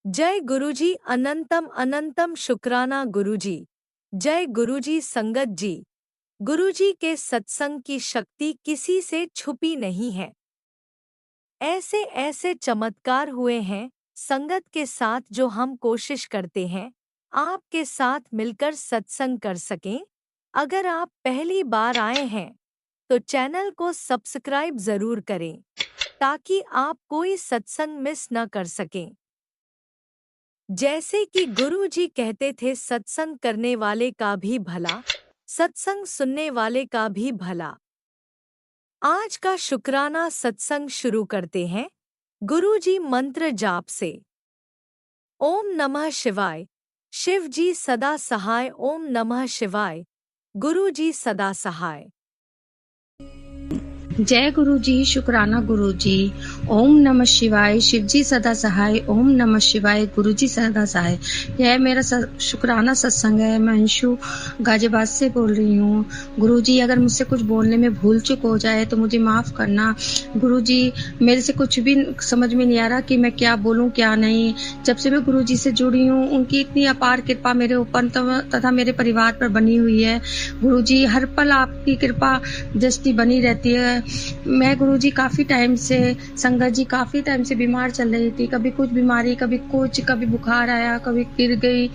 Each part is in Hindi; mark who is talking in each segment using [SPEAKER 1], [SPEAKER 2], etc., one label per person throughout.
[SPEAKER 1] जय गुरुजी, अनंतम अनंतम शुक्राना गुरुजी। जय गुरुजी। संगत जी, गुरुजी के सत्संग की शक्ति किसी से छुपी नहीं है। ऐसे ऐसे चमत्कार हुए हैं संगत के साथ, जो हम कोशिश करते हैं आपके साथ मिलकर सत्संग कर सकें। अगर आप पहली बार आए हैं तो चैनल को सब्सक्राइब जरूर करें ताकि आप कोई सत्संग मिस न कर सकें। जैसे कि गुरु जी कहते थे, सत्संग करने वाले का भी भला, सत्संग सुनने वाले का भी भला। आज का शुक्राना सत्संग शुरू करते हैं गुरु जी मंत्र जाप से। ओम नमः शिवाय। शिव जी सदा सहाय। ओम नमः शिवाय। गुरु जी सदा सहाय।
[SPEAKER 2] जय गुरु जी। शुक्राना गुरु जी। ओम नमः शिवाय। शिव जी सदा सहाय। ओम नमः शिवाय। गुरु जी सदा सहाय। यह मेरा शुक्राना सत्संग है। मैं अंशु गाजियाबाद से बोल रही हूँ। गुरु जी, अगर मुझसे कुछ बोलने में भूल चूक हो जाए तो मुझे माफ करना। गुरु जी, मेरे से कुछ भी समझ में नहीं आ रहा कि मैं क्या बोलूँ क्या नहीं। जब से मैं गुरु जी से जुड़ी हूँ, उनकी इतनी अपार कृपा मेरे ऊपर तथा मेरे परिवार पर बनी हुई है। गुरु जी, हर पल आपकी कृपा दृष्टि बनी रहती है। मैं गुरुजी काफी टाइम से, संगत जी काफी टाइम से बीमार चल रही थी। कभी कुछ बीमारी, कभी कुछ, कभी बुखार आया, कभी गिर गई।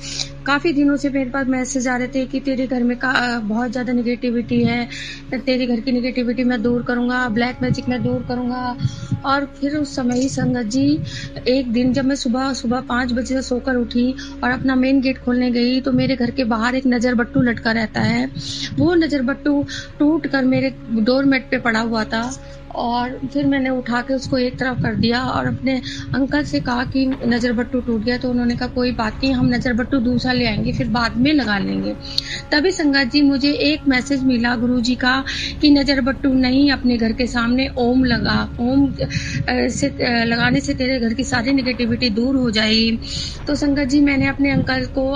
[SPEAKER 2] काफी दिनों से मेरे पास मैसेज आ रहे थे कि तेरे घर में बहुत ज्यादा निगेटिविटी है, तेरे घर की निगेटिविटी मैं दूर करूंगा, ब्लैक मैजिक मैं दूर करूंगा। और फिर उस समय ही संगत जी, एक दिन जब मैं सुबह सुबह 5 बजे से सोकर उठी और अपना मेन गेट खोलने गई तो मेरे घर के बाहर एक नजर बट्टू लटका रहता है। वो नजर बट्टू टूट कर मेरे डोरमेट पे पड़ा हुआ था। और फिर मैंने उठा के उसको एक तरफ कर दिया और अपने अंकल से कहा कि नजर बट्टू टूट गया। तो उन्होंने कहा कोई बात नहीं, हम नजर बट्टू दूसरा ले आएंगे, फिर बाद में लगा लेंगे। तभी संगत जी, मुझे एक मैसेज मिला गुरु जी का कि नजर बट्टू नहीं, अपने घर के सामने ओम लगा। ओम से लगाने से तेरे घर की सारी निगेटिविटी दूर हो जाएगी। तो संगत जी, मैंने अपने अंकल को,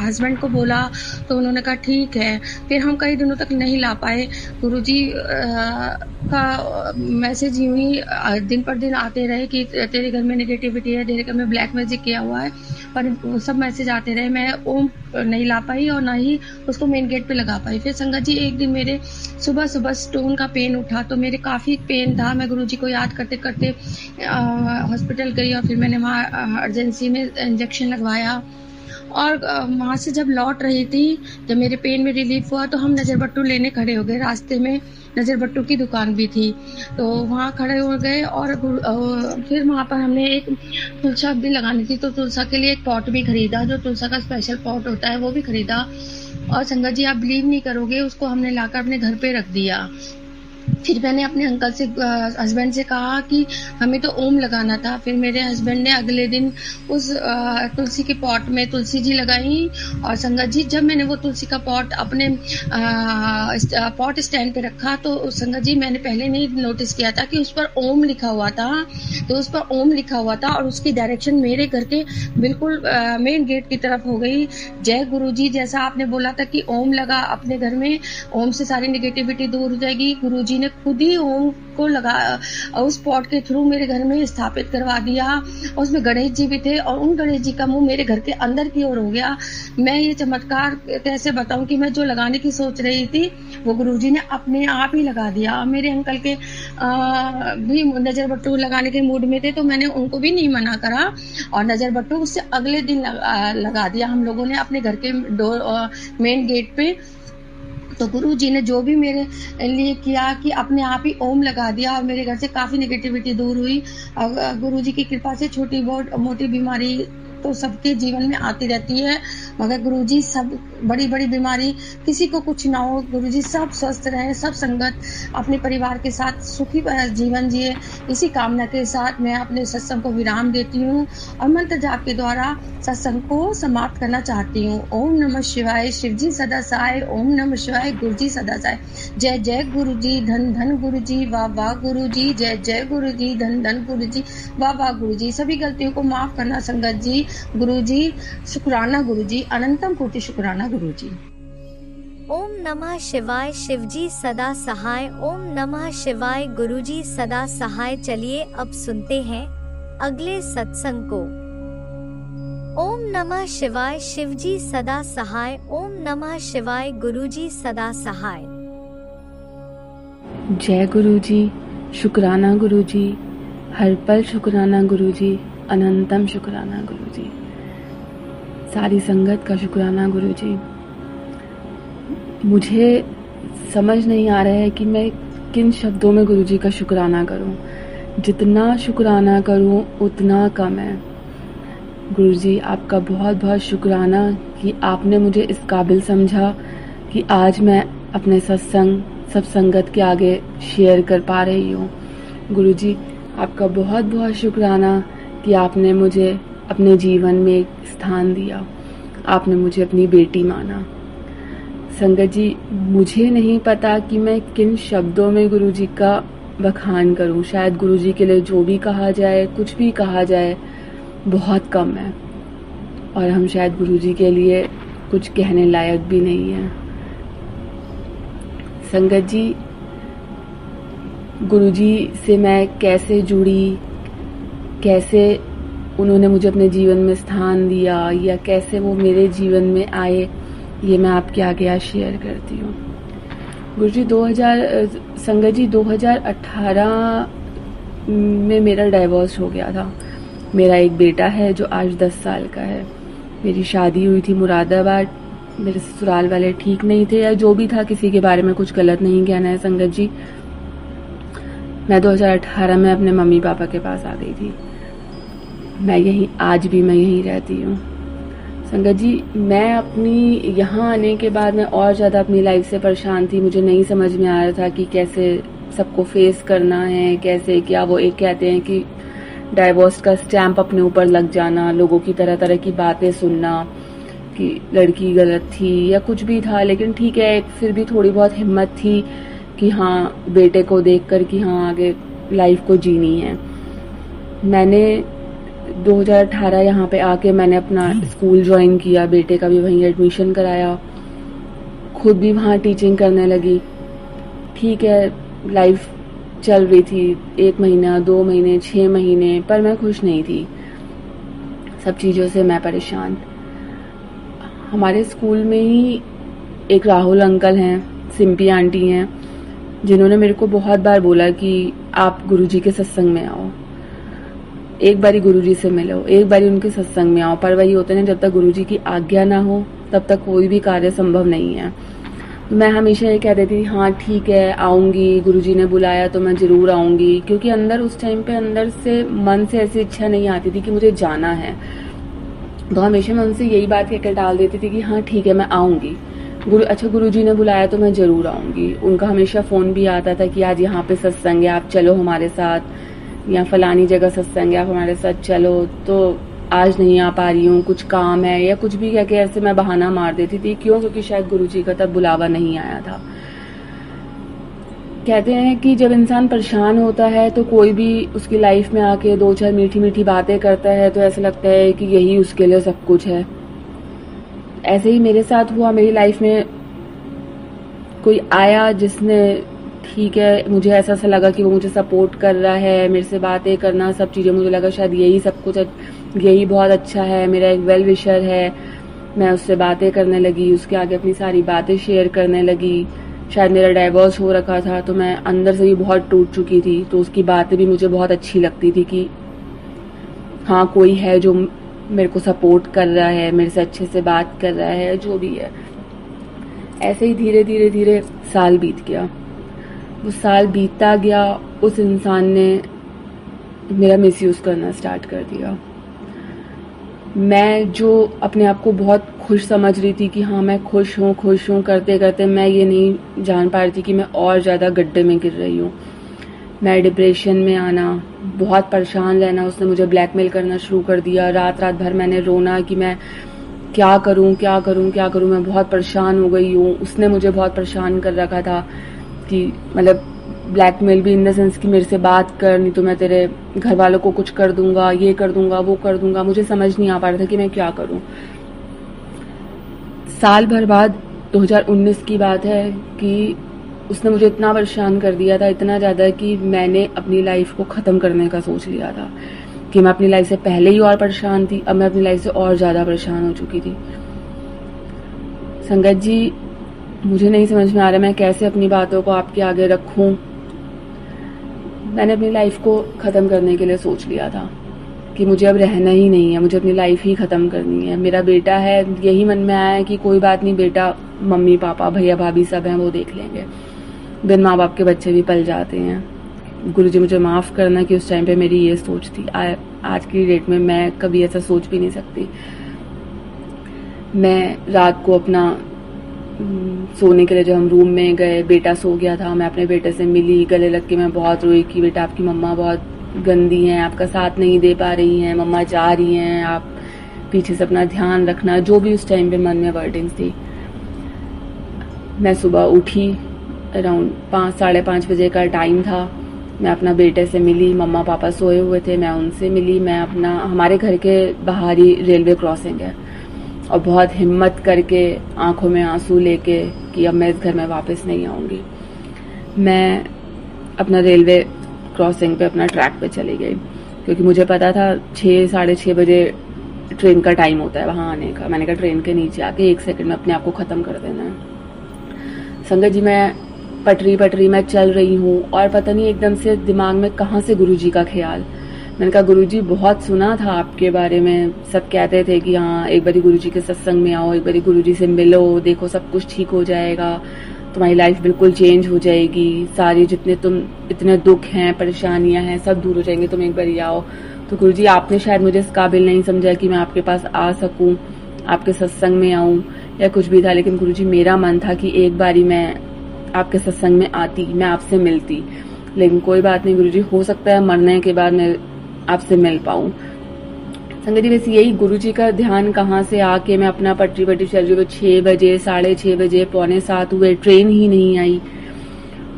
[SPEAKER 2] हस्बैंड को बोला तो उन्होंने कहा ठीक है। फिर हम कई दिनों तक नहीं ला पाए। गुरु जी का मैसेज यूं ही दिन पर दिन आते रहे कि तेरे घर में नेगेटिविटी है, तेरे घर में ब्लैक मैजिक किया हुआ है, पर सब मैसेज आते रहे। मैं ओम नहीं ला पाई और ना ही उसको मेन गेट पे लगा पाई। फिर संगत जी, एक दिन मेरे सुबह सुबह स्टोन का पेन उठा तो मेरे काफ़ी पेन था। मैं गुरुजी को याद करते करते हॉस्पिटल गई और फिर मैंने वहाँ अर्जेंसी में इंजेक्शन लगवाया। और वहाँ से जब लौट रही थी, जब मेरे पेन में रिलीफ हुआ तो हम नजर बट्टू लेने खड़े हो गए। रास्ते में नजर बट्टू की दुकान भी थी तो वहाँ खड़े हो गए। और फिर वहाँ पर हमने एक तुलसा भी लगानी थी तो तुलसा के लिए एक पॉट भी खरीदा, जो तुलसा का स्पेशल पॉट होता है वो भी खरीदा। और संगत जी, आप बिलीव नहीं करोगे, उसको हमने लाकर अपने घर पे रख दिया। फिर मैंने अपने अंकल से, हस्बैंड से कहा कि हमें तो ओम लगाना था। फिर मेरे हस्बैंड ने अगले दिन उस तुलसी के पॉट में तुलसी जी लगाई। और संगत जी, जब मैंने वो तुलसी का पॉट अपने पॉट स्टैंड पे रखा तो संगत जी, मैंने पहले नहीं नोटिस किया था कि उस पर ओम लिखा हुआ था। तो उस पर ओम लिखा हुआ था और उसकी डायरेक्शन मेरे घर के बिल्कुल मेन गेट की तरफ हो गई। जय गुरु जी, जैसा आपने बोला था कि ओम लगा अपने घर में, ओम से सारी निगेटिविटी दूर हो जाएगी, गुरु जी ने खुद ही ओम को लगा उस पॉट के थ्रू मेरे घर में स्थापित करवा दिया। उसमें गणेश जी भी थे और उन गणेश जी का मुंह मेरे घर के अंदर की ओर हो गया। मैं ये चमत्कार कैसे बताऊं कि मैं जो लगाने की सोच रही थी वो गुरुजी ने अपने आप ही लगा दिया। मेरे अंकल के भी नजर बट्टू लगाने के मूड में थे तो मैंने उनको भी नहीं मना करा और नजर बट्टू उससे अगले दिन लगा दिया हम लोगों ने अपने घर के डोर मेन गेट पे। तो गुरु जी ने जो भी मेरे लिए किया कि अपने आप ही ओम लगा दिया और मेरे घर से काफ़ी नेगेटिविटी दूर हुई। गुरु जी की कृपा से छोटी बहुत मोटी बीमारी तो सबके जीवन में आती रहती है, मगर गुरुजी सब बड़ी बड़ी बीमारी किसी को कुछ ना हो, गुरुजी सब स्वस्थ रहे, सब संगत अपने परिवार के साथ सुखी जीवन जिए, इसी कामना के साथ मैं अपने सत्संग को विराम देती हूँ और मंत्र जाप के द्वारा सत्संग को समाप्त करना चाहती हूँ। ओम नमः शिवाय, शिवजी सदा सहाय। ओम नमः शिवाय, गुरुजी सदा सहाय। जय जय गुरुजी, धन धन गुरुजी, वाह वाह गुरुजी। जय जय गुरुजी, धन धन गुरुजी, वाह वाह गुरुजी। सभी गलतियों को माफ करना संगत जी। गुरुजी शुक्राना, गुरुजी अनंतम कोटि शुक्राना गुरुजी।
[SPEAKER 1] ओम नमः शिवाय, शिवजी सदा सहाय। ओम नमः शिवाय, गुरुजी सदा सहाय। चलिए अब सुनते हैं अगले सत्संग को। नमः शिवाय शिवजी सदा सहाय। ओम नमः शिवाय गुरुजी सदा सहाय।
[SPEAKER 3] जय गुरुजी, शुक्राना गुरुजी, हर पल शुक्राना गुरुजी, अनंतम शुक्राना गुरुजी, सारी संगत का शुक्राना गुरुजी। मुझे समझ नहीं आ रहा है कि मैं किन शब्दों में गुरुजी का शुक्राना करूं। जितना शुक्राना करूं उतना कम है। गुरुजी आपका बहुत बहुत शुक्राना कि आपने मुझे इस काबिल समझा कि आज मैं अपने सत्संग सब संगत के आगे शेयर कर पा रही हूँ। गुरुजी आपका बहुत बहुत शुक्राना कि आपने मुझे अपने जीवन में एक स्थान दिया, आपने मुझे अपनी बेटी माना। संगत जी, मुझे नहीं पता कि मैं किन शब्दों में गुरुजी का बखान करूं। शायद गुरुजी के लिए जो भी कहा जाए, कुछ भी कहा जाए, बहुत कम है और हम शायद गुरुजी के लिए कुछ कहने लायक भी नहीं है। संगत जी, गुरुजी से मैं कैसे जुड़ी, कैसे उन्होंने मुझे अपने जीवन में स्थान दिया या कैसे वो मेरे जीवन में आए, ये मैं आपके आगे आज शेयर करती हूँ। गुरुजी संगत जी 2018 में मेरा डाइवोर्स हो गया था। मेरा एक बेटा है जो आज 10 साल का है। मेरी शादी हुई थी मुरादाबाद। मेरे ससुराल वाले ठीक नहीं थे या जो भी था, किसी के बारे में कुछ गलत नहीं कहना है संगत जी। मैं 2018 में अपने मम्मी पापा के पास आ गई थी। आज भी मैं यहीं रहती हूँ। संगत जी, मैं अपनी यहाँ आने के बाद मैं और ज़्यादा अपनी लाइफ से परेशान थी। मुझे नहीं समझ में आ रहा था कि कैसे सबको फेस करना है, कैसे क्या वो एक कहते हैं कि डाइवोर्स का स्टैंप अपने ऊपर लग जाना, लोगों की तरह तरह की बातें सुनना कि लड़की गलत थी या कुछ भी था, लेकिन ठीक है फिर भी थोड़ी बहुत हिम्मत थी कि हाँ बेटे को देखकर कि हाँ आगे लाइफ को जीनी है। मैंने 2018 यहाँ पे आके मैंने अपना स्कूल ज्वाइन किया, बेटे का भी वहीं एडमिशन कराया, खुद भी वहाँ टीचिंग करने लगी। ठीक है, लाइफ चल रही थी 1 महीना, 2 महीने, 6 महीने, पर मैं खुश नहीं थी। सब चीज़ों से मैं परेशान। हमारे स्कूल में ही एक राहुल अंकल हैं, सिंपी आंटी हैं, जिन्होंने मेरे को बहुत बार बोला कि आप गुरुजी के सत्संग में आओ, एक बारी गुरुजी से मिलो, एक बारी उनके सत्संग में आओ। पर वही होते हैं, जब तक गुरुजी की आज्ञा ना हो तब तक कोई भी कार्य संभव नहीं है। मैं हमेशा ये कह देती थी हाँ ठीक है आऊँगी, गुरुजी ने बुलाया तो मैं ज़रूर आऊँगी, क्योंकि अंदर उस टाइम पे अंदर से मन से ऐसी इच्छा नहीं आती थी कि मुझे जाना है। तो हमेशा मैं उनसे यही बात कहकर टाल देती थी कि हाँ ठीक है मैं आऊँगी, गुरुजी ने बुलाया तो मैं ज़रूर आऊँगी। उनका हमेशा फ़ोन भी आता था कि आज यहाँ पे सत्संग है, आप चलो हमारे साथ, या फलानी जगह सत्संग है, आप हमारे साथ चलो। तो आज नहीं आ पा रही हूँ, कुछ काम है या कुछ भी कह के ऐसे मैं बहाना मार देती थी। क्यों? क्योंकि शायद गुरुजी का तब बुलावा नहीं आया था। कहते हैं कि जब इंसान परेशान होता है तो कोई भी उसकी लाइफ में आके 2-4 मीठी मीठी बातें करता है तो ऐसा लगता है कि यही उसके लिए सब कुछ है। ऐसे ही मेरे साथ हुआ। मेरी लाइफ में कोई आया जिसने, ठीक है, मुझे ऐसा लगा कि वो मुझे सपोर्ट कर रहा है, मेरे से बातें करना, सब चीज़ें, मुझे लगा शायद यही सब कुछ, यही बहुत अच्छा है, मेरा एक वेल विशर है। मैं उससे बातें करने लगी, उसके आगे अपनी सारी बातें शेयर करने लगी। शायद मेरा डाइवोर्स हो रखा था तो मैं अंदर से भी बहुत टूट चुकी थी, तो उसकी बातें भी मुझे बहुत अच्छी लगती थी कि हाँ कोई है जो मेरे को सपोर्ट कर रहा है, मेरे से अच्छे से बात कर रहा है, जो भी है। ऐसे ही धीरे धीरे धीरे साल बीत गया। वो साल बीतता गया, उस इंसान ने मेरा मिसयूज़ करना स्टार्ट कर दिया। मैं जो अपने आप को बहुत खुश समझ रही थी कि हाँ मैं खुश हूँ, करते करते मैं ये नहीं जान पा रही थी कि मैं और ज़्यादा गड्ढे में गिर रही हूँ। मैं डिप्रेशन में आना, बहुत परेशान रहना। उसने मुझे ब्लैकमेल करना शुरू कर दिया। रात रात भर मैंने रोना कि मैं क्या करूँ। मैं बहुत परेशान हो गई हूँ। उसने मुझे बहुत परेशान कर रखा था कि मतलब ब्लैकमेल भी इन द सेंस कि मेरे से बात कर, नहीं तो मैं तेरे घर वालों को कुछ कर दूंगा, ये कर दूंगा, वो कर दूंगा। मुझे समझ नहीं आ पा रहा था कि मैं क्या करूं। साल भर बाद 2019 की बात है कि उसने मुझे इतना परेशान कर दिया था, इतना ज़्यादा कि मैंने अपनी लाइफ को ख़त्म करने का सोच लिया था। कि मैं अपनी लाइफ से पहले ही और परेशान थी, अब मैं अपनी लाइफ से और ज़्यादा परेशान हो चुकी थी। संगत जी, मुझे नहीं समझ में आ रहा मैं कैसे अपनी बातों को आपके आगे रखूं। मैंने अपनी लाइफ को ख़त्म करने के लिए सोच लिया था कि मुझे अब रहना ही नहीं है, मुझे अपनी लाइफ ही ख़त्म करनी है। मेरा बेटा है, यही मन में आया है कि कोई बात नहीं, बेटा मम्मी पापा भैया भाभी सब हैं, वो देख लेंगे। बिन माँ बाप के बच्चे भी पल जाते हैं। गुरुजी मुझे माफ़ करना कि उस टाइम पे मेरी ये सोच थी। आज की डेट में मैं कभी ऐसा सोच भी नहीं सकती। मैं रात को अपना सोने के लिए जब हम रूम में गए, बेटा सो गया था, मैं अपने बेटे से मिली, गले लग के मैं बहुत रोई कि बेटा आपकी मम्मा बहुत गंदी हैं, आपका साथ नहीं दे पा रही हैं, मम्मा जा रही हैं, आप पीछे से अपना ध्यान रखना, जो भी उस टाइम पे मन में वर्डिंग्स थी। मैं सुबह उठी, अराउंड 5-5:30 बजे का टाइम था। मैं अपना बेटे से मिली, मम्मा पापा सोए हुए थे, मैं उनसे मिली। मैं अपना, हमारे घर के बाहर ही रेलवे क्रॉसिंग है, और बहुत हिम्मत करके आंखों में आंसू लेके कि अब मैं इस घर में वापस नहीं आऊँगी, मैं अपना रेलवे क्रॉसिंग पे अपना ट्रैक पे चली गई, क्योंकि मुझे पता था 6-6:30 बजे ट्रेन का टाइम होता है वहाँ आने का। मैंने कहा ट्रेन के नीचे आके 1 सेकंड में अपने आप को ख़त्म कर देना है। संगत जी, मैं पटरी में चल रही हूँ और पता नहीं एकदम से दिमाग में कहाँ से गुरुजी का ख्याल। मैंने कहा गुरुजी, बहुत सुना था आपके बारे में, सब कहते थे कि हाँ एक बारी गुरुजी के सत्संग में आओ, एक बारी गुरुजी से मिलो, देखो सब कुछ ठीक हो जाएगा, तुम्हारी लाइफ बिल्कुल चेंज हो जाएगी, सारी जितने तुम इतने दुख हैं परेशानियां हैं सब दूर हो जाएंगे, तुम एक बारी आओ। तो गुरुजी आपने शायद मुझे इस काबिल नहीं समझा कि मैं आपके पास आ सकूं, आपके सत्संग में आऊं या कुछ भी था, लेकिन गुरुजी मेरा मन था कि एक बारी मैं आपके सत्संग में आती, मैं आपसे मिलती। लेकिन कोई बात नहीं गुरुजी, हो सकता है मरने के बाद मैं आपसे मिल पाऊं। संगत जी, वैसे यही गुरुजी का ध्यान कहाँ से आके मैं अपना पटरी चल रही हूँ। 6 बजे, 6:30 बजे, 6:45 हुए, ट्रेन ही नहीं आई।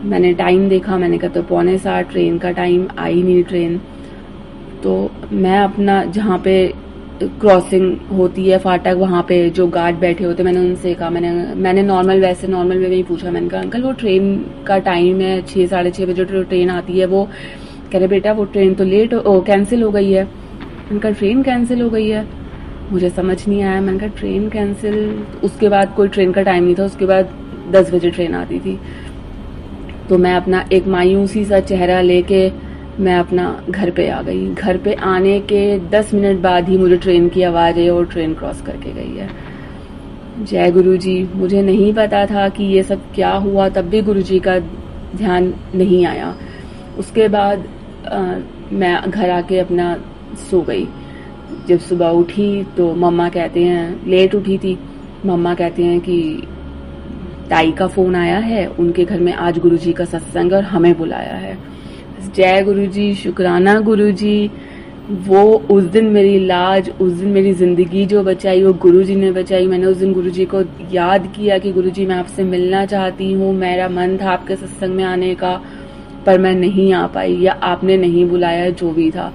[SPEAKER 3] मैंने टाइम देखा, मैंने कहा तो 6:45 ट्रेन का टाइम, आई नहीं ट्रेन। तो मैं अपना जहाँ पे क्रॉसिंग होती है फाटक, वहाँ पे जो गार्ड बैठे होते, मैंने उनसे कहा, मैंने नॉर्मल वे में ही पूछा। मैंने कहा अंकल वो ट्रेन का टाइम है 6-6:30 बजे ट्रेन आती है, वो कह रहे बेटा वो ट्रेन तो कैंसिल हो गई है। मैंने कहा ट्रेन कैंसिल हो गई है, मुझे समझ नहीं आया। मैंने कहा ट्रेन कैंसिल, उसके बाद कोई ट्रेन का टाइम नहीं था, उसके बाद 10 बजे ट्रेन आती थी। तो मैं अपना एक मायूसी सा चेहरा लेके मैं अपना घर पे आ गई। घर पे आने के 10 मिनट बाद ही मुझे ट्रेन की आवाज़ आई और ट्रेन क्रॉस करके गई है। जय गुरुजी। मुझे नहीं पता था कि ये सब क्या हुआ, तब भी गुरुजी का ध्यान नहीं आया। उसके बाद मैं घर आके अपना सो गई। जब सुबह उठी तो मम्मा कहते हैं, लेट उठी थी, मम्मा कहते हैं कि ताई का फोन आया है, उनके घर में आज गुरुजी का सत्संग और हमें बुलाया है। जय गुरुजी, शुक्राना गुरुजी। वो उस दिन मेरी लाज, उस दिन मेरी जिंदगी जो बचाई वो गुरुजी ने बचाई। मैंने उस दिन गुरुजी को याद किया कि गुरुजी मैं आपसे मिलना चाहती हूँ, मेरा मन था आपके सत्संग में आने का, पर मैं नहीं आ पाई या आपने नहीं बुलाया, जो भी था।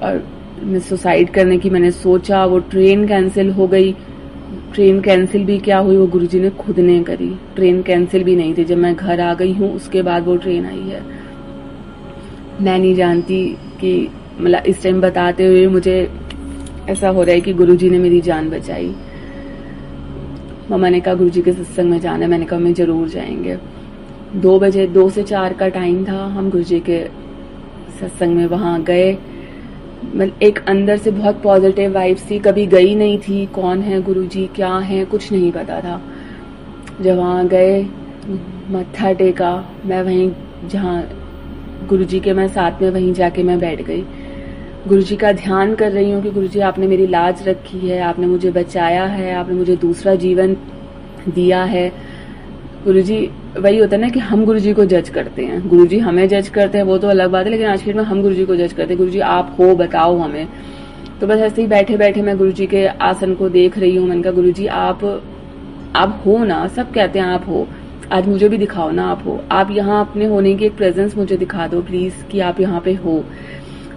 [SPEAKER 3] और मैं सुसाइड करने की मैंने सोचा, वो ट्रेन कैंसिल हो गई। ट्रेन कैंसिल भी क्या हुई, वो गुरुजी ने खुद ने करी। ट्रेन कैंसिल भी नहीं थी, जब मैं घर आ गई हूँ उसके बाद वो ट्रेन आई है। मैं नहीं जानती कि मतलब इस टाइम बताते हुए मुझे ऐसा हो रहा है कि गुरुजी ने मेरी जान बचाई। मम्मा ने कहा गुरुजी के सत्संग में जाना है, मैंने कहा मैं जरूर जाएंगे। 2 बजे, 2 से 4 का टाइम था, हम गुरुजी के सत्संग में वहां गए। मतलब एक अंदर से बहुत पॉजिटिव वाइब्स थी, कभी गई नहीं थी, कौन है गुरुजी क्या है कुछ नहीं पता था। जब वहां गए, मत्था टेका, मैं वहीं जहाँ गुरुजी के मैं साथ में वहीं जाके मैं बैठ गई। गुरुजी का ध्यान कर रही हूँ कि गुरुजी आपने मेरी लाज रखी है, आपने मुझे बचाया है, आपने मुझे दूसरा जीवन दिया है। गुरुजी, वही होता है ना कि हम गुरुजी को जज करते हैं, गुरुजी हमें जज करते हैं, वो तो अलग बात है, लेकिन आज की डेट में हम गुरुजी को जज करते हैं। गुरुजी आप हो, बताओ हमें। तो बस ऐसे ही बैठे बैठे मैं गुरुजी के आसन को देख रही हूँ। मैंने कहा गुरुजी आप हो ना, सब कहते हैं आप हो, आज मुझे भी दिखाओ ना आप हो, आप यहाँ अपने होने की एक प्रेजेंस मुझे दिखा दो प्लीज कि आप यहाँ पे हो।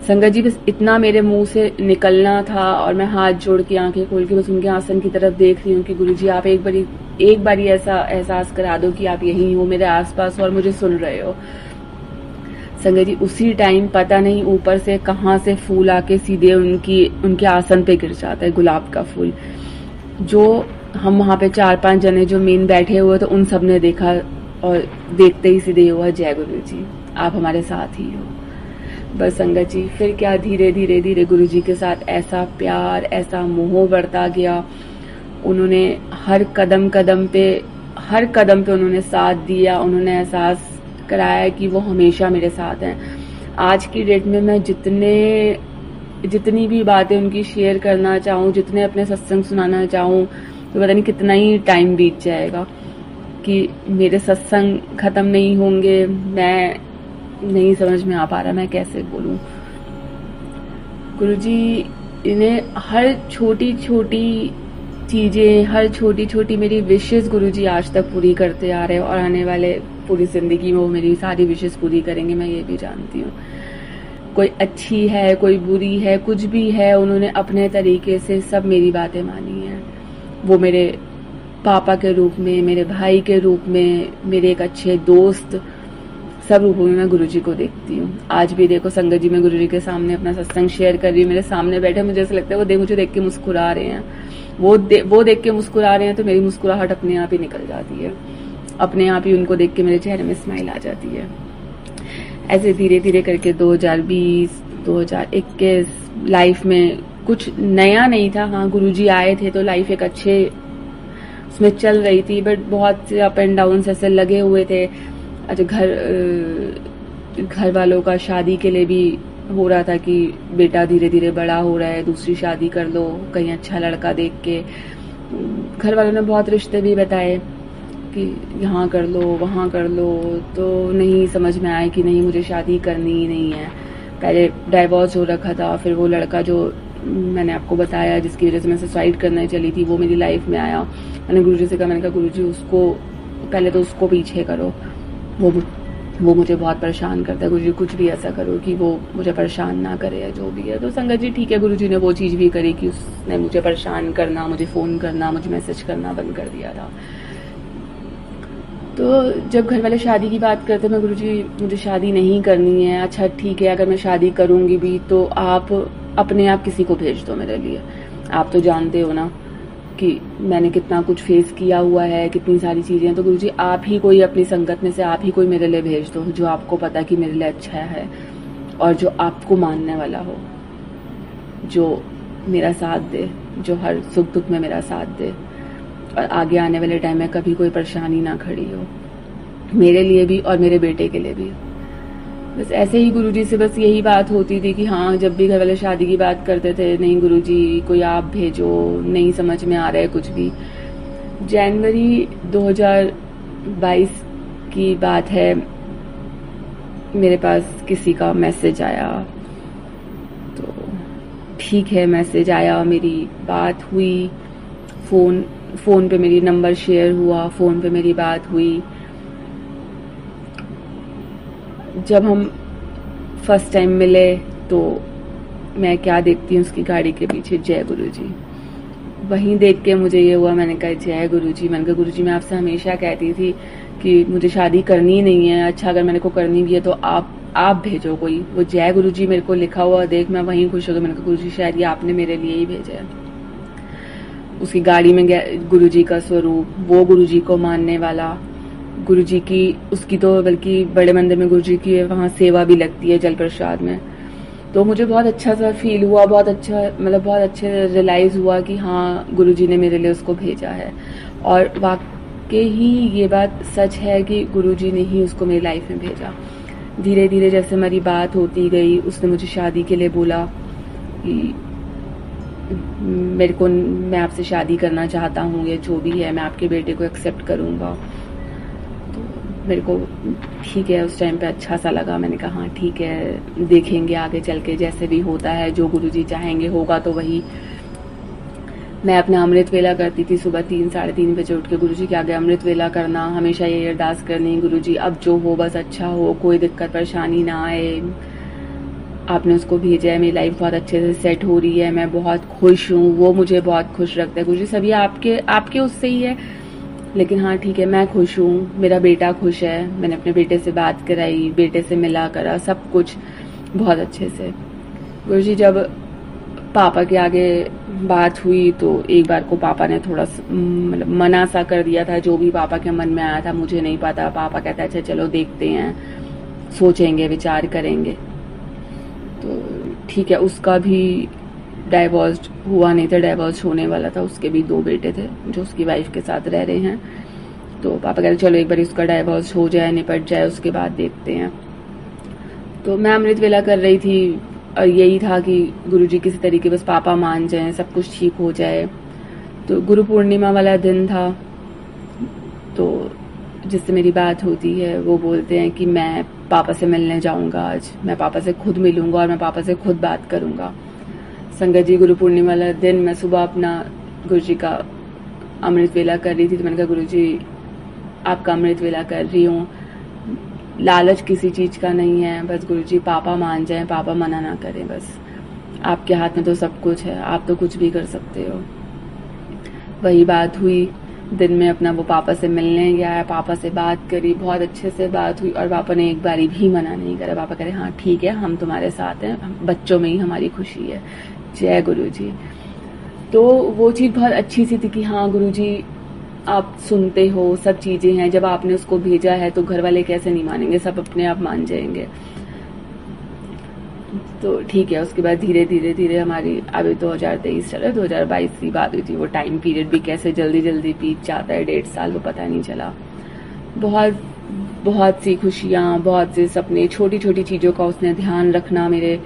[SPEAKER 3] संगत जी, बस इतना मेरे मुंह से निकलना था और मैं हाथ जोड़ के आंखें खोल के बस उनके आसन की तरफ देख रही हूँ कि गुरुजी आप एक बारी ऐसा एहसास करा दो कि आप यहीं हो मेरे आसपास और मुझे सुन रहे हो। संगत जी उसी टाइम पता नहीं ऊपर से कहाँ से फूल आके सीधे उनके आसन पे गिर जाता है, गुलाब का फूल। जो हम वहाँ पे 4-5 जने जो मेन बैठे हुए थे, उन सब ने देखा और देखते ही सीधे हुआ, जय गुरु जी, आप हमारे साथ ही हो। बस संगत जी, फिर क्या, धीरे धीरे धीरे गुरु जी के साथ ऐसा प्यार, ऐसा मोह बढ़ता गया। उन्होंने हर कदम पे उन्होंने साथ दिया, उन्होंने एहसास कराया कि वो हमेशा मेरे साथ हैं। आज की डेट में मैं जितनी भी बातें उनकी शेयर करना चाहूँ, जितने अपने सत्संग सुनाना चाहूँ, तो पता नहीं कितना ही टाइम बीत जाएगा कि मेरे सत्संग खत्म नहीं होंगे। मैं नहीं समझ में आ पा रहा मैं कैसे बोलूं। गुरुजी ने हर छोटी छोटी चीजें, हर छोटी छोटी मेरी विशेष गुरुजी आज तक पूरी करते आ रहे हैं, और आने वाले पूरी जिंदगी में वो मेरी सारी विशेष पूरी करेंगे, मैं ये भी जानती हूँ। कोई अच्छी है, कोई बुरी है, कुछ भी है, उन्होंने अपने तरीके से सब मेरी बातें मानी है। वो मेरे पापा के रूप में, मेरे भाई के रूप में, मेरे एक अच्छे दोस्त, सब रूपों में मैं गुरुजी को देखती हूँ। आज भी देखो संगत जी, मैं गुरुजी के सामने अपना सत्संग शेयर कर रही हूँ, मेरे सामने बैठे, मुझे ऐसा लगता है वो मुझे देख के मुस्कुरा रहे हैं। वो देख के मुस्कुरा रहे हैं तो मेरी मुस्कुराहट अपने आप ही निकल जाती है, अपने आप ही उनको देख के मेरे चेहरे में स्माइल आ जाती है। ऐसे धीरे धीरे करके 2020, 2021 लाइफ में कुछ नया नहीं था। हाँ, गुरुजी आए थे तो लाइफ एक अच्छे उसमें चल रही थी, बट बहुत से अप एंड डाउन ऐसे लगे हुए थे। अच्छा, घर वालों का शादी के लिए भी हो रहा था कि बेटा धीरे धीरे बड़ा हो रहा है, दूसरी शादी कर लो कहीं अच्छा लड़का देख के। घर वालों ने बहुत रिश्ते भी बताए कि यहाँ कर लो, वहाँ कर लो, तो नहीं समझ में आया कि नहीं, मुझे शादी करनी ही नहीं है। पहले डाइवोर्स हो रखा था, फिर वो लड़का जो मैंने आपको बताया जिसकी वजह से मैं सुसाइड करने चली थी, वो मेरी लाइफ में आया। मैंने गुरुजी से कहा, मैंने कहा गुरुजी उसको पहले तो उसको पीछे करो, वो मुझे बहुत परेशान करता है। गुरुजी कुछ भी ऐसा करो कि वो मुझे परेशान ना करे या जो भी है। तो संगत जी ठीक है, गुरुजी ने वो चीज़ भी करी कि उसने मुझे परेशान करना, मुझे फ़ोन करना, मुझे मैसेज करना बंद कर दिया था। तो जब घर वाले शादी की बात करते, मैं गुरुजी मुझे शादी नहीं करनी है। अच्छा ठीक है, अगर मैं शादी करूँगी भी तो आप अपने आप किसी को भेज दो मेरे लिए। आप तो जानते हो ना कि मैंने कितना कुछ फेस किया हुआ है, कितनी सारी चीज़ें। तो गुरुजी आप ही कोई अपनी संगत में से आप ही कोई मेरे लिए भेज दो, जो आपको पता कि मेरे लिए अच्छा है और जो आपको मानने वाला हो, जो मेरा साथ दे, जो हर सुख दुख में मेरा साथ दे, और आगे आने वाले टाइम में कभी कोई परेशानी ना खड़ी हो मेरे लिए भी और मेरे बेटे के लिए भी। बस ऐसे ही गुरुजी से बस यही बात होती थी कि हाँ, जब भी घर वाले शादी की बात करते थे, नहीं गुरुजी कोई आप भेजो, नहीं समझ में आ रहा है कुछ भी। जनवरी 2022 की बात है, मेरे पास किसी का मैसेज आया। तो ठीक है, मैसेज आया, मेरी बात हुई, फोन पे मेरी नंबर शेयर हुआ, फोन पे मेरी बात हुई। जब हम फर्स्ट टाइम मिले तो मैं क्या देखती हूँ उसकी गाड़ी के पीछे जय गुरुजी। वहीं देख के मुझे ये हुआ, मैंने कहा जय गुरुजी। मैंने कहा गुरुजी मैं आपसे हमेशा कहती थी कि मुझे शादी करनी नहीं है, अच्छा अगर मेरे को करनी भी है तो आप भेजो कोई। वो जय गुरुजी मेरे को लिखा हुआ देख मैं वहीं खुश हो गई। मैंने कहा गुरुजी शायद ये आपने मेरे लिए ही भेजा है। उसकी गाड़ी में गुरुजी का स्वरूप, वो गुरुजी को मानने वाला, गुरुजी की उसकी तो बल्कि बड़े मंदिर में गुरुजी की वहाँ सेवा भी लगती है जल प्रसाद में। तो मुझे बहुत अच्छा सा फील हुआ, बहुत अच्छे रियलाइज हुआ कि हाँ गुरुजी ने मेरे लिए उसको भेजा है। और वाकई ही ये बात सच है कि गुरुजी ने ही उसको मेरी लाइफ में भेजा। धीरे धीरे जैसे हमारी बात होती गई, उसने मुझे शादी के लिए बोला कि मैं आपसे शादी करना चाहता हूँ, या जो भी है मैं आपके बेटे को एक्सेप्ट करूँगा। मेरे को ठीक है उस टाइम पे अच्छा सा लगा। मैंने कहा हाँ ठीक है, देखेंगे आगे चल के जैसे भी होता है, जो गुरुजी चाहेंगे होगा तो वही। मैं अपना अमृत वेला करती थी, सुबह 3-3:30 बजे उठ के गुरुजी के आगे अमृत वेला करना, हमेशा ये अरदास करनी, गुरुजी अब जो हो बस अच्छा हो, कोई दिक्कत परेशानी ना आए। आपने उसको भेजा है, मेरी लाइफ बहुत अच्छे से सेट हो रही है, मैं बहुत खुश हूँ, वो मुझे बहुत खुश रखता है। गुरुजी सभी आपके उससे ही है। लेकिन हाँ ठीक है, मैं खुश हूँ, मेरा बेटा खुश है, मैंने अपने बेटे से बात कराई, बेटे से मिला करा, सब कुछ बहुत अच्छे से। गुरुजी जब पापा के आगे बात हुई तो एक बार को पापा ने थोड़ा मतलब मना सा कर दिया था, जो भी पापा के मन में आया था मुझे नहीं पता। पापा कहता है अच्छा चलो देखते हैं, सोचेंगे, विचार करेंगे। तो ठीक है, उसका भी डाइवोर्स हुआ नहीं था, डाइवोर्स होने वाला था। उसके भी 2 बेटे थे जो उसकी वाइफ के साथ रह रहे हैं। तो पापा कहते चलो एक बार उसका डाइवोर्स हो जाए, निपट जाए, उसके बाद देखते हैं। तो मैं अमृत वेला कर रही थी और यही था कि गुरुजी किसी तरीके बस पापा मान जाएं, सब कुछ ठीक हो जाए। तो गुरु पूर्णिमा वाला दिन था, तो जिससे मेरी बात होती है वो बोलते हैं कि मैं पापा से मिलने जाऊंगा आज, मैं पापा से खुद मिलूंगा और मैं पापा से खुद बात करूंगा। संगत जी गुरु पूर्णिमा वाला दिन मैं सुबह अपना गुरुजी का अमृत वेला कर रही थी। तो मैंने कहा गुरुजी आपका अमृत वेला कर रही हूँ, लालच किसी चीज का नहीं है, बस गुरुजी पापा मान जाएं, पापा मना ना करें, बस आपके हाथ में तो सब कुछ है, आप तो कुछ भी कर सकते हो। वही बात हुई, दिन में अपना वो पापा से मिलने गया, पापा से बात करी, बहुत अच्छे से बात हुई और पापा ने एक बारी भी मना नहीं करा। पापा कह रहे हाँ ठीक है, हम तुम्हारे साथ हैं, बच्चों में ही हमारी खुशी है, जय गुरुजी। तो वो चीज़ बहुत अच्छी सी थी कि हाँ गुरुजी आप सुनते हो, सब चीज़ें हैं, जब आपने उसको भेजा है तो घर वाले कैसे नहीं मानेंगे, सब अपने आप मान जाएंगे। तो ठीक है, उसके बाद धीरे धीरे धीरे हमारी अभी 2023 चला, 2022 की बात हुई थी। वो टाइम पीरियड भी कैसे जल्दी जल्दी बीत जाता है, 1.5 साल वो पता नहीं चला। बहुत बहुत सी खुशियाँ, बहुत से सपने, छोटी छोटी चीज़ों का उसने ध्यान रखना मेरे।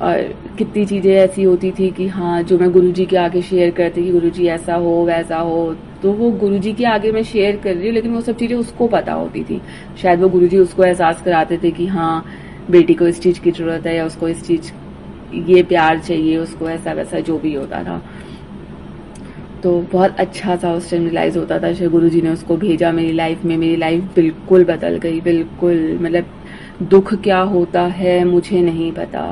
[SPEAKER 3] और कितनी चीज़ें ऐसी होती थी कि हाँ जो मैं गुरुजी के आगे शेयर करती कि गुरुजी ऐसा हो वैसा हो, तो वो गुरुजी के आगे मैं शेयर कर रही हूँ, लेकिन वो सब चीज़ें उसको पता होती थी। शायद वो गुरुजी उसको एहसास कराते थे कि हाँ बेटी को इस चीज़ की ज़रूरत है या उसको इस चीज़ ये प्यार चाहिए, उसको ऐसा वैसा जो भी होता था। तो बहुत अच्छा सा उस टाइम रियलाइज़ होता था, शायद गुरुजी ने उसको भेजा मेरी लाइफ में। मेरी लाइफ बिल्कुल बदल गई, बिल्कुल। मतलब दुख क्या होता है मुझे नहीं पता,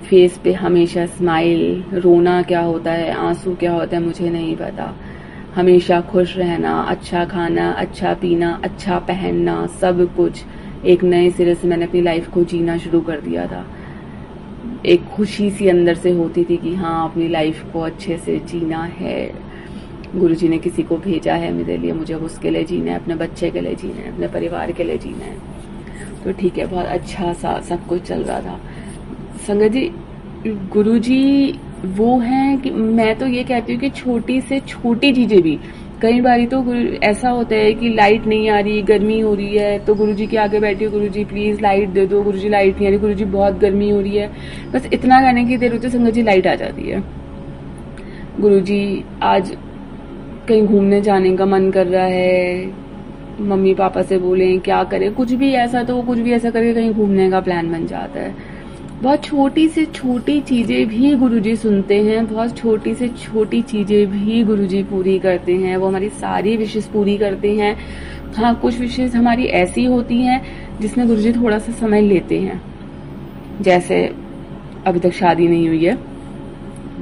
[SPEAKER 3] फेस पे हमेशा स्माइल, रोना क्या होता है, आंसू क्या होता है मुझे नहीं पता, हमेशा खुश रहना, अच्छा खाना, अच्छा पीना, अच्छा पहनना, सब कुछ एक नए सिरे से मैंने अपनी लाइफ को जीना शुरू कर दिया था। एक खुशी सी अंदर से होती थी कि हाँ अपनी लाइफ को अच्छे से जीना है, गुरुजी ने किसी को भेजा है मेरे लिए, मुझे अब उसके लिए जीना है, अपने बच्चे के लिए जीना है, अपने परिवार के लिए जीना है। तो ठीक है, बहुत अच्छा सा सब कुछ चल रहा था। संगत जी गुरुजी वो हैं कि मैं तो ये कहती हूँ कि छोटी से छोटी चीजें भी, कई बारी तो ऐसा होता है कि लाइट नहीं आ रही, गर्मी हो रही है, तो गुरुजी के आगे बैठी हो, गुरुजी प्लीज लाइट दे दो, गुरुजी लाइट नहीं आ रही, गुरुजी बहुत गर्मी हो रही है, बस इतना कहने की देर होती है, संगत जी लाइट आ जाती है। गुरुजी आज कहीं घूमने जाने का मन कर रहा है, मम्मी पापा से बोलें क्या करें, कुछ भी ऐसा, तो वो कुछ भी ऐसा करके कहीं घूमने का प्लान बन जाता है। बहुत छोटी से छोटी चीजें भी गुरुजी सुनते हैं, बहुत छोटी से छोटी चीजें भी गुरुजी पूरी करते हैं, वो हमारी सारी विशेष पूरी करते हैं। हाँ कुछ विशेष हमारी ऐसी होती हैं जिसमें गुरुजी थोड़ा सा समय लेते हैं, जैसे अभी तक शादी नहीं हुई है,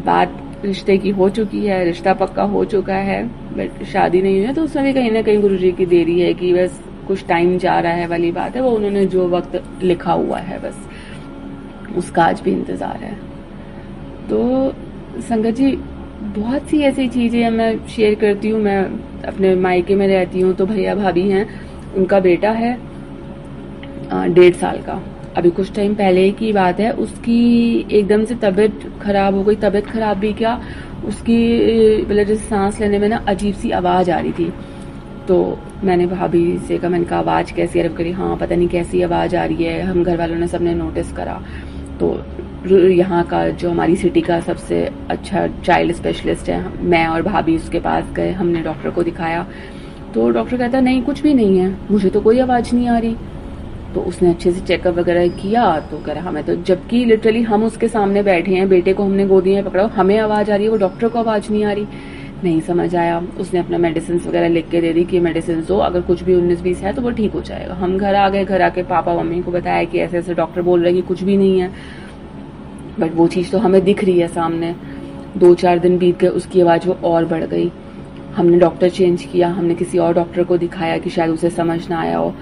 [SPEAKER 3] बात रिश्ते की हो चुकी है, रिश्ता पक्का हो चुका है, बट शादी नहीं हुई है, तो उसमें भी कहीं ना कहीं गुरुजी की देरी है कि बस कुछ टाइम जा रहा है वाली बात है। वो उन्होंने जो वक्त लिखा हुआ है बस उसका आज भी इंतजार है। तो संगत जी बहुत सी ऐसी चीजें मैं शेयर करती हूँ। मैं अपने मायके में रहती हूँ, तो भैया भाभी हैं, उनका बेटा है 1.5 साल का। अभी कुछ टाइम पहले की बात है, उसकी एकदम से तबीयत खराब हो गई। तबीयत खराब भी क्या, उसकी मतलब जैसे सांस लेने में ना अजीब सी आवाज आ रही थी। तो मैंने भाभी से कहा, मैंने कहा आवाज कैसी है, करी हाँ पता नहीं कैसी आवाज आ रही है। हम घर वालों ने सबने नोटिस करा, तो यहाँ का जो हमारी सिटी का सबसे अच्छा चाइल्ड स्पेशलिस्ट है, मैं और भाभी उसके पास गए, हमने डॉक्टर को दिखाया। तो डॉक्टर कहता नहीं कुछ भी नहीं है, मुझे तो कोई आवाज नहीं आ रही। तो उसने अच्छे से चेकअप वगैरह किया, तो कह रहा हमें तो, जबकि लिटरली हम उसके सामने बैठे हैं, बेटे को हमने गोदी में पकड़ा, हमें आवाज आ रही है, वो डॉक्टर को आवाज नहीं आ रही। नहीं समझ आया। उसने अपना मेडिसिन वगैरह लिख के दे दी कि मेडिसिन दो, अगर कुछ भी 19-20 है तो वो ठीक हो जाएगा। हम घर आ गए, घर आके पापा मम्मी को बताया कि ऐसे ऐसे डॉक्टर बोल रहे हैं कि कुछ भी नहीं है, बट वो चीज़ तो हमें दिख रही है सामने। 2-4 दिन बीत गए, उसकी आवाज़ वो और बढ़ गई। हमने डॉक्टर चेंज किया, हमने किसी और डॉक्टर को दिखाया कि शायद उसे समझ ना आया हो।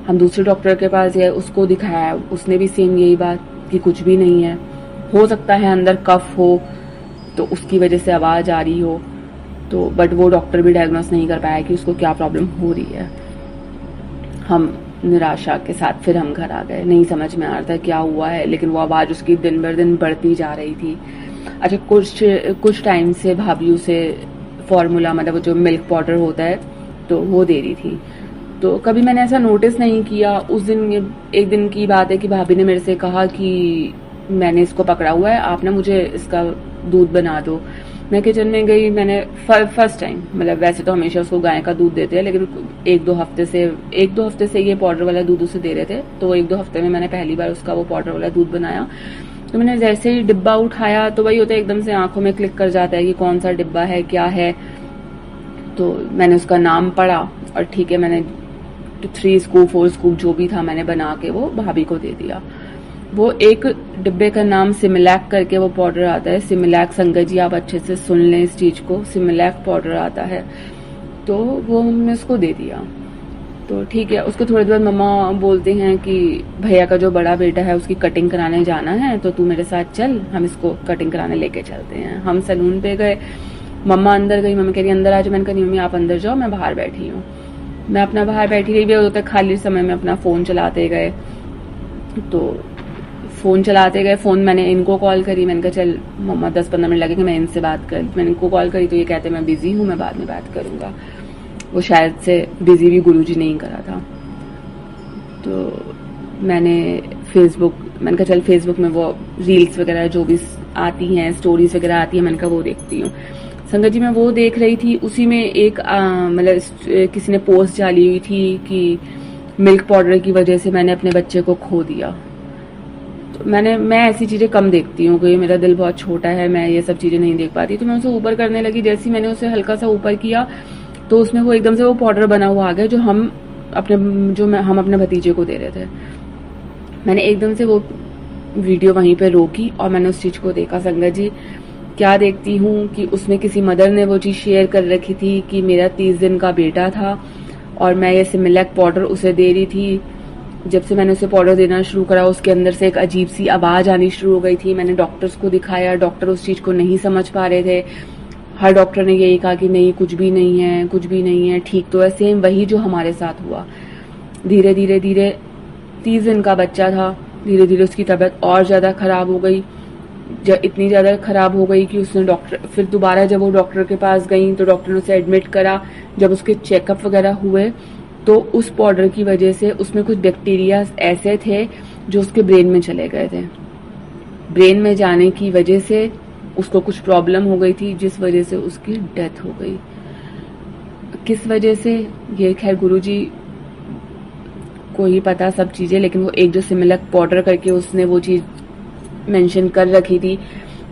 [SPEAKER 3] हम दूसरे डॉक्टर के पास गए, उसको दिखाया, उसने भी सेम यही बात कि कुछ भी नहीं है, हो सकता है अंदर कफ हो तो उसकी वजह से आवाज़ आ रही हो। तो बट वो डॉक्टर भी डायग्नोस नहीं कर पाया कि उसको क्या प्रॉब्लम हो रही है। हम निराशा के साथ फिर हम घर आ गए, नहीं समझ में आ रहा था क्या हुआ है, लेकिन वो आवाज़ उसकी दिन बर दिन बढ़ती जा रही थी। अच्छा, कुछ टाइम से भाभी उसे फॉर्मूला, मतलब वो जो मिल्क पाउडर होता है, तो वो दे रही थी। तो कभी मैंने ऐसा नोटिस नहीं किया। उस दिन, एक दिन की बात है कि भाभी ने मेरे से कहा कि मैंने इसको पकड़ा हुआ है, आप ना मुझे इसका दूध बना दो। मैं किचन में गई, मैंने फर्स्ट टाइम, मतलब वैसे तो हमेशा उसको गाय का दूध देते हैं, लेकिन एक दो हफ्ते से ये पाउडर वाला दूध उसे दे रहे थे, तो 1-2 हफ्ते में मैंने पहली बार उसका वो पाउडर वाला दूध बनाया। तो मैंने जैसे ही डिब्बा उठाया, तो वही होता है एकदम से आंखों में क्लिक कर जाता है कि कौन सा डिब्बा है, क्या है। तो मैंने उसका नाम पढ़ा और ठीक है, मैंने 3 स्कूप 4 स्कूप जो भी था मैंने बना के वो भाभी को दे दिया। वो एक डिब्बे का नाम सिमिलैक करके वो पाउडर आता है, सिमिलैक। संगत जी आप अच्छे से सुन लें इस चीज को, सिमिलैक पाउडर आता है। तो वो हमने उसको दे दिया। तो ठीक है, उसको थोड़ी देर बाद मम्मा बोलते हैं कि भैया का जो बड़ा बेटा है उसकी कटिंग कराने जाना है, तो तू मेरे साथ चल, हम इसको कटिंग कराने लेके चलते हैं। हम सैलून पे गए, मम्मा अंदर गई, मम्मी कह रही अंदर आ जाओ। मैंने कहा नहीं मम्मी आप अंदर जाओ, मैं बाहर बैठी हूँ। मैं अपना बाहर बैठी रही, वे होता खाली समय में अपना फोन चलाते गए। तो फोन चलाते गए, फोन मैंने इनको कॉल करी, मैंने कहा चल मम्मा 10-15 मिनट लगेंगे, मैं इनसे बात कर। मैंने इनको कॉल करी तो ये कहते मैं बिजी हूँ, मैं बाद में बात करूंगा। वो शायद से बिजी भी गुरुजी नहीं करा था। तो मैंने कहा चल फेसबुक में वो रील्स वगैरह जो भी आती हैं, स्टोरीज वगैरह आती है, मैंने कहा वो देखती हूँ। संगत जी मैं वो देख रही थी, उसी में एक मतलब किसी ने पोस्ट डाली हुई थी कि मिल्क पाउडर की वजह से मैंने अपने बच्चे को खो दिया। तो मैं ऐसी चीजें कम देखती हूँ, क्योंकि मेरा दिल बहुत छोटा है, मैं ये सब चीजें नहीं देख पाती। तो मैं उसे ऊपर करने लगी, जैसे ही मैंने उसे हल्का सा ऊपर किया तो उसमें वो एकदम से वो पाउडर बना हुआ आ गया जो हम अपने भतीजे को दे रहे थे। मैंने एकदम से वो वीडियो वहीं पे रोकी और मैंने उस चीज को देखा। संगत जी क्या देखती हूँ कि उसमें किसी मदर ने वो चीज शेयर कर रखी थी कि मेरा 30 दिन का बेटा था और मैं ये सिमिलैक पाउडर उसे दे रही थी। जब से मैंने उसे पाउडर देना शुरू करा, उसके अंदर से एक अजीब सी आवाज आनी शुरू हो गई थी। मैंने डॉक्टर्स को दिखाया, डॉक्टर उस चीज को नहीं समझ पा रहे थे। हर डॉक्टर ने यही कहा कि नहीं कुछ भी नहीं है, कुछ भी नहीं है, ठीक तो है। सेम वही जो हमारे साथ हुआ। धीरे धीरे 30 दिन का बच्चा था, धीरे धीरे उसकी तबीयत और ज्यादा खराब हो गई। इतनी ज्यादा खराब हो गई कि उसने फिर दोबारा जब वो डॉक्टर के पास गई तो डॉक्टर ने उसे एडमिट करा। जब उसके चेकअप वगैरह हुए तो उस पाउडर की वजह से उसमें कुछ बैक्टीरिया ऐसे थे जो उसके ब्रेन में चले गए थे। ब्रेन में जाने की वजह से उसको कुछ प्रॉब्लम हो गई थी, जिस वजह से उसकी डेथ हो गई। किस वजह से ये खैर गुरुजी को ही पता सब चीजें, लेकिन वो एक जो सिमिलैक पाउडर करके उसने वो चीज मेंशन कर रखी थी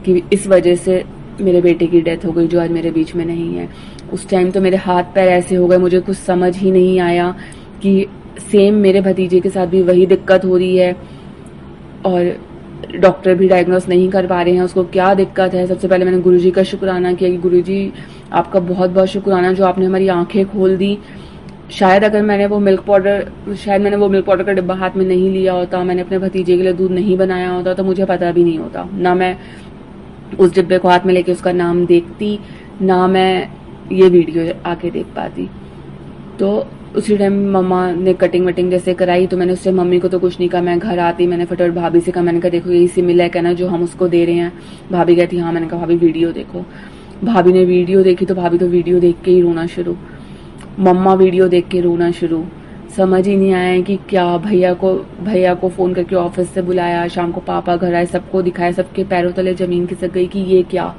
[SPEAKER 3] कि इस वजह से मेरे बेटे की डेथ हो गई, जो आज मेरे बीच में नहीं है। उस टाइम तो मेरे हाथ पैर ऐसे हो गए, मुझे कुछ समझ ही नहीं आया कि सेम मेरे भतीजे के साथ भी वही दिक्कत हो रही है और डॉक्टर भी डायग्नोस नहीं कर पा रहे हैं उसको क्या दिक्कत है। सबसे पहले मैंने गुरुजी का शुक्राना किया कि गुरुजी आपका बहुत बहुत शुक्राना जो आपने हमारी आंखें खोल दी। शायद मैंने वो मिल्क पाउडर का डिब्बा हाथ में नहीं लिया होता, मैंने अपने भतीजे के लिए दूध नहीं बनाया होता, तो मुझे पता भी नहीं होता। ना मैं उस डिब्बे को हाथ में लेके उसका नाम देखती, ना मैं ये वीडियो आके देख पाती। तो उसी टाइम मम्मा ने कटिंग वटिंग जैसे कराई, तो मैंने उससे मम्मी को तो कुछ नहीं कहा। मैं घर आती मैंने फटाफट भाभी से कहा, मैंने कहा देखो यही सिमिलैक है ना जो हम उसको दे रहे हैं। भाभी कहती हाँ। मैंने कहा भाभी वीडियो देखो। भाभी ने वीडियो देखी तो भाभी तो वीडियो देख के ही रोना शुरू, मम्मा वीडियो देख के रोना शुरू। समझ ही नहीं आया कि क्या। भैया को फोन करके ऑफिस से बुलाया, शाम को पापा घर आए, सबको दिखाया, सबके पैरों तले जमीन खिसक गई कि ये क्या।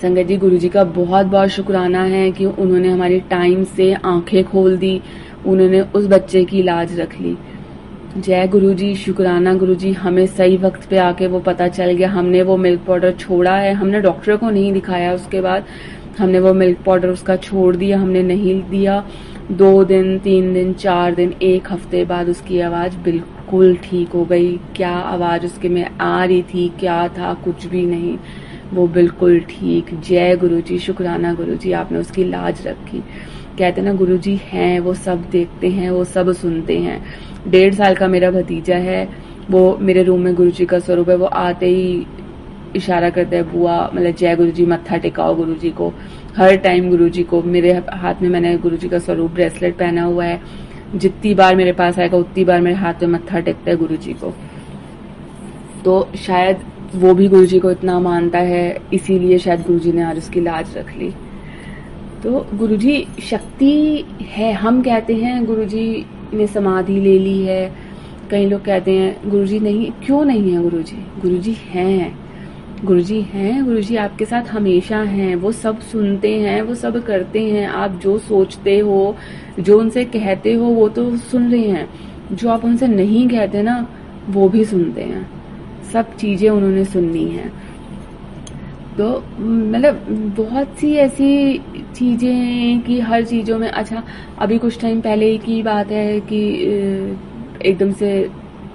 [SPEAKER 3] संगत जी गुरुजी का बहुत बहुत शुक्राना है कि उन्होंने हमारे टाइम से आंखें खोल दी, उन्होंने उस बच्चे की लाज रख ली। जय गुरुजी, शुक्राना गुरुजी, हमें सही वक्त पे आके वो पता चल गया। हमने वो मिल्क पाउडर छोड़ा है, हमने डॉक्टर को नहीं दिखाया, उसके बाद हमने वो मिल्क पाउडर उसका छोड़ दिया, हमने नहीं दिया। 2 दिन 3 दिन 4 दिन 1 हफ्ते बाद उसकी आवाज बिल्कुल ठीक हो गई। क्या आवाज उसके में आ रही थी, क्या था, कुछ भी नहीं। वो बिल्कुल ठीक। जय गुरुजी, शुक्राना गुरुजी, आपने उसकी लाज रखी। कहते ना गुरुजी हैं, वो सब देखते हैं, वो सब सुनते हैं। 1.5 साल का मेरा भतीजा है, वो मेरे रूम में गुरुजी का स्वरूप है। वो आते ही इशारा करता है, बुआ मतलब जय गुरुजी, मत्था टिकाओ गुरुजी को। हर टाइम गुरुजी को, मेरे हाथ में मैंने गुरुजी का स्वरूप ब्रेसलेट पहना हुआ है। जितनी बार मेरे पास आएगा उतनी बार मेरे हाथ में मत्था टेकता है गुरुजी को। तो शायद वो भी गुरुजी को इतना मानता है, इसीलिए शायद गुरुजी ने आज उसकी लाज रख ली। तो गुरुजी शक्ति है। हम कहते हैं गुरुजी ने समाधि ले ली है, कई लोग कहते हैं गुरुजी नहीं। क्यों नहीं है गुरुजी? गुरुजी हैं, गुरुजी हैं, गुरुजी आपके साथ हमेशा हैं। वो सब सुनते हैं, वो सब करते हैं। आप जो सोचते हो, जो उनसे कहते हो, वो तो सुन रहे हैं। जो आप उनसे नहीं कहते ना, वो भी सुनते हैं। सब चीजें उन्होंने सुननी है। तो मतलब बहुत सी ऐसी चीजें हैं कि हर चीजों में। अच्छा, अभी कुछ टाइम पहले की बात है कि एकदम से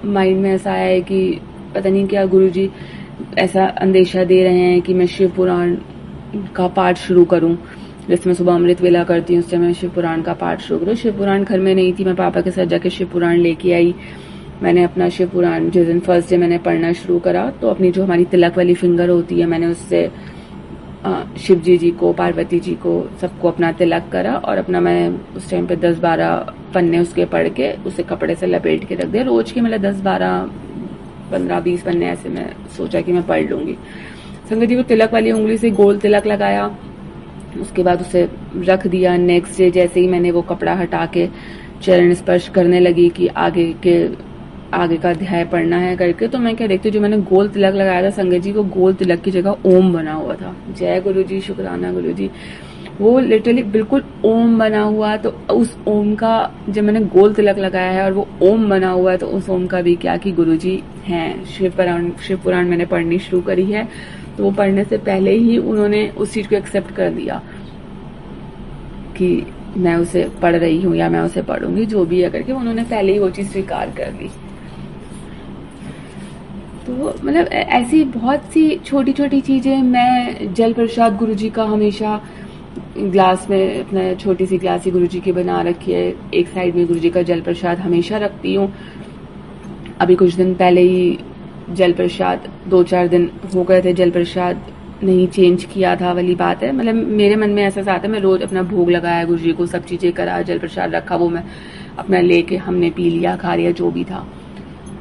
[SPEAKER 3] माइंड में ऐसा आया है कि पता नहीं क्या गुरुजी ऐसा अंदेशा दे रहे हैं कि मैं शिव पुराण का पाठ शुरू करूं। जैसे मैं सुबह अमृत वेला करती हूँ, उससे मैं शिव पुराण का पाठ शुरू करूँ। शिव पुराण घर में नहीं थी, मैं पापा के साथ जाके शिव पुराण लेके आई। मैंने अपना शिव पुराण जिस दिन फर्स्ट डे मैंने पढ़ना शुरू करा, तो अपनी जो हमारी तिलक वाली फिंगर होती है, मैंने उससे शिव जी को, पार्वती जी को, सबको अपना तिलक करा। और अपना मैं उस टाइम पे 10-12 पन्ने उसके पढ़ के उसे कपड़े से लपेट के रख दिया। रोज के मतलब 10-12-15-20 पन्ने ऐसे मैं सोचा कि मैं पढ़ लूंगी। संगत जी, वो तिलक वाली उंगली से गोल तिलक लगाया, उसके बाद उसे रख दिया। नेक्स्ट डे जैसे ही मैंने वो कपड़ा हटा के चरण स्पर्श करने लगी कि आगे का अध्याय पढ़ना है करके, तो मैं क्या देखती हूँ, जो मैंने गोल तिलक लगाया था संगत जी, वो गोल तिलक की जगह ओम बना हुआ था। जय गुरुजी, शुक्राना गुरुजी। वो लिटरली बिल्कुल ओम बना हुआ। तो उस ओम का जब मैंने गोल तिलक लगाया है और वो ओम बना हुआ है, तो उस ओम का भी क्या कि गुरुजी हैं। शिव पुराण मैंने पढ़नी शुरू करी है, तो वो पढ़ने से पहले ही उन्होंने उस चीज को एक्सेप्ट कर दिया कि मैं उसे पढ़ रही हूँ या मैं उसे पढ़ूंगी, जो भी है करके उन्होंने पहले ही वो चीज स्वीकार कर ली। तो मतलब ऐसी बहुत सी छोटी छोटी चीजें। मैं जल प्रसाद गुरुजी का हमेशा ग्लास में, अपना छोटी सी ग्लास ही गुरुजी की बना रखी है, एक साइड में गुरुजी का जल प्रसाद हमेशा रखती हूँ। अभी कुछ दिन पहले ही जल प्रसाद, 2-4 दिन हो गए थे जल प्रसाद नहीं चेंज किया था वाली बात है। मतलब मेरे मन में ऐसा आता है, मैं रोज अपना भोग लगाया गुरुजी को, सब चीजें करा, जल प्रसाद रखा, वो मैं अपना लेके हमने पी लिया, खा लिया, जो भी था।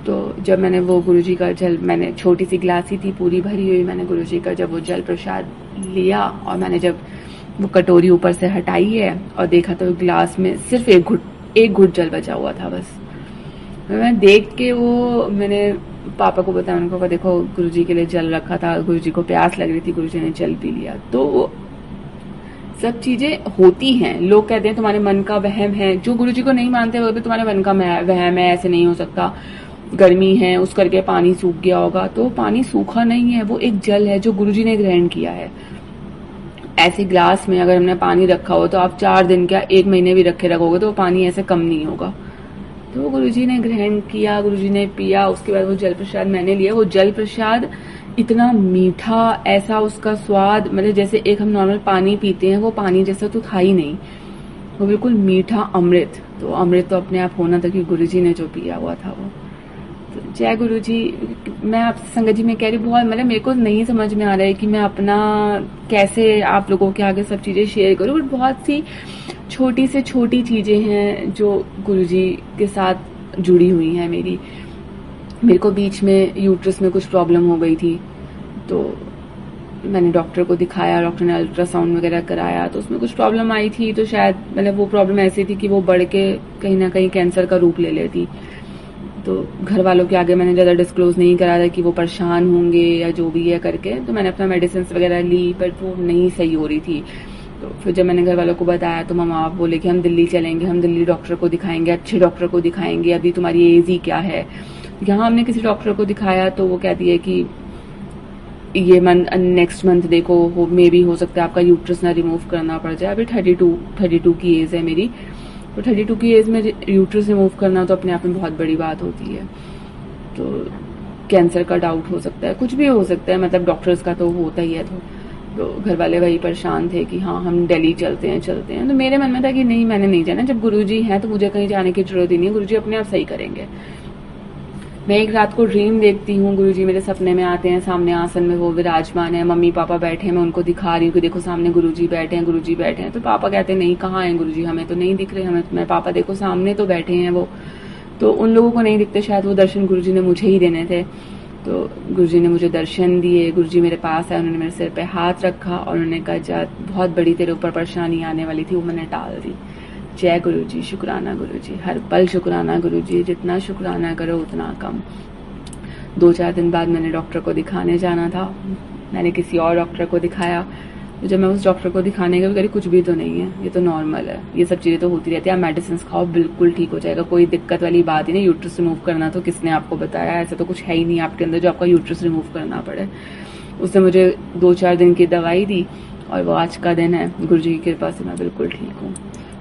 [SPEAKER 3] तो जब मैंने वो गुरुजी का जल, मैंने छोटी सी ग्लास ही थी पूरी भरी हुई, मैंने गुरुजी का जब वो जल प्रसाद लिया और मैंने जब वो कटोरी ऊपर से हटाई है और देखा तो ग्लास में सिर्फ एक घुट जल बचा हुआ था बस। मैं देख के वो मैंने पापा को बताया, उनको कहा देखो गुरुजी के लिए जल रखा था, गुरुजी को प्यास लग रही थी, गुरुजी ने जल पी लिया। तो सब चीजें होती हैं। लोग कहते हैं तुम्हारे मन का वहम है, जो गुरुजी को नहीं मानते वो भी तुम्हारे मन का वहम है, ऐसे नहीं हो सकता, गर्मी है उस करके पानी सूख गया होगा। तो पानी सूखा नहीं है, वो एक जल है जो गुरुजी ने ग्रहण किया है। ऐसे ग्लास में अगर हमने पानी रखा हो तो आप 4 दिन क्या 1 महीने भी रखे रखोगे तो वो पानी ऐसे कम नहीं होगा। तो गुरुजी ने ग्रहण किया, गुरुजी ने पिया, उसके बाद वो जल प्रसाद मैंने लिया। वो जल प्रसाद इतना मीठा, ऐसा उसका स्वाद, मतलब जैसे एक हम नॉर्मल पानी पीते हैं वो पानी जैसा तो था ही नहीं, वो बिल्कुल मीठा अमृत। तो अमृत तो अपने आप होना था कि गुरुजी ने जो पिया हुआ था वो। तो जय गुरुजी। मैं आपसे संगत जी में कह रही बहुत, मतलब मेरे को नहीं समझ में आ रहा है कि मैं अपना कैसे आप लोगों के आगे सब चीजें शेयर करूं, बट बहुत सी छोटी से छोटी चीजें हैं जो गुरुजी के साथ जुड़ी हुई हैं मेरे को बीच में यूट्रस में कुछ प्रॉब्लम हो गई थी, तो मैंने डॉक्टर को दिखाया, डॉक्टर ने अल्ट्रासाउंड वगैरह कराया, तो उसमें कुछ प्रॉब्लम आई थी। तो शायद मतलब वो प्रॉब्लम ऐसी थी कि वो बढ़ के कहीं ना कहीं कैंसर का रूप ले लेती। तो घर वालों के आगे मैंने ज़्यादा डिस्क्लोज नहीं करा था कि वो परेशान होंगे या जो भी है करके। तो मैंने अपना मेडिसिन वगैरह ली, बट वो नहीं सही हो रही थी। तो फिर जब मैंने घर वालों को बताया तो मम्मा आप बोले कि हम दिल्ली चलेंगे, हम दिल्ली डॉक्टर को दिखाएंगे, अच्छे डॉक्टर को दिखाएंगे, अभी तुम्हारी एज ही क्या है। यहाँ हमने किसी डॉक्टर को दिखाया तो वो कहती है कि ये नेक्स्ट मंथ देखो, मे भी हो सकता है आपका यूट्रस ना रिमूव करना पड़ जाए। अभी 32 की एज है मेरी, तो 32 की एज में यूट्रस रिमूव करना तो अपने आप में बहुत बड़ी बात होती है। तो कैंसर का डाउट हो सकता है, कुछ भी हो सकता है, मतलब डॉक्टर्स का तो होता ही है। तो घर वाले वही परेशान थे कि हाँ हम दिल्ली चलते हैं। तो मेरे मन में था कि नहीं, मैंने नहीं जाना, जब गुरुजी हैं तो मुझे कहीं जाने की जरूरत ही नहीं है, गुरुजी अपने आप सही करेंगे। मैं एक रात को ड्रीम देखती हूँ, गुरुजी मेरे सपने में आते हैं, सामने आसन में वो विराजमान है, मम्मी पापा बैठे हैं, मैं उनको दिखा रही हूँ कि देखो सामने गुरुजी बैठे हैं, गुरुजी बैठे हैं। तो पापा कहते हैं नहीं, कहाँ हैं गुरुजी, हमें तो नहीं दिख रहे, हमें। मैं पापा देखो सामने तो बैठे हैं वो, तो उन लोगों को नहीं दिखते, शायद वो दर्शन गुरुजी ने मुझे ही देने थे। तो गुरुजी ने मुझे दर्शन दिए, गुरुजी मेरे पास आए, उन्होंने मेरे सिर पे हाथ रखा और उन्होंने कहा जा, बहुत बड़ी तेरे ऊपर परेशानी आने वाली थी, वो मैंने टाल दी। जय गुरुजी, शुक्राना गुरुजी, हर पल शुक्राना गुरुजी, जितना शुक्राना करो उतना कम। 2-4 दिन बाद मैंने डॉक्टर को दिखाने जाना था, मैंने किसी और डॉक्टर को दिखाया। तो जब मैं उस डॉक्टर को दिखाने गई, कह कुछ भी तो नहीं है, ये तो नॉर्मल है, ये सब चीज़ें तो होती रहती है, आप मेडिसिन खाओ बिल्कुल ठीक हो जाएगा, कोई दिक्कत वाली बात ही नहीं। यूट्रस रिमूव करना तो किसने आपको बताया, ऐसा तो कुछ है ही नहीं आपके अंदर जो आपका यूट्रस रिमूव करना पड़े। उसने मुझे 2-4 दिन की दवाई दी और वो आज का दिन है, गुरुजी की कृपा से मैं बिल्कुल ठीक हूँ।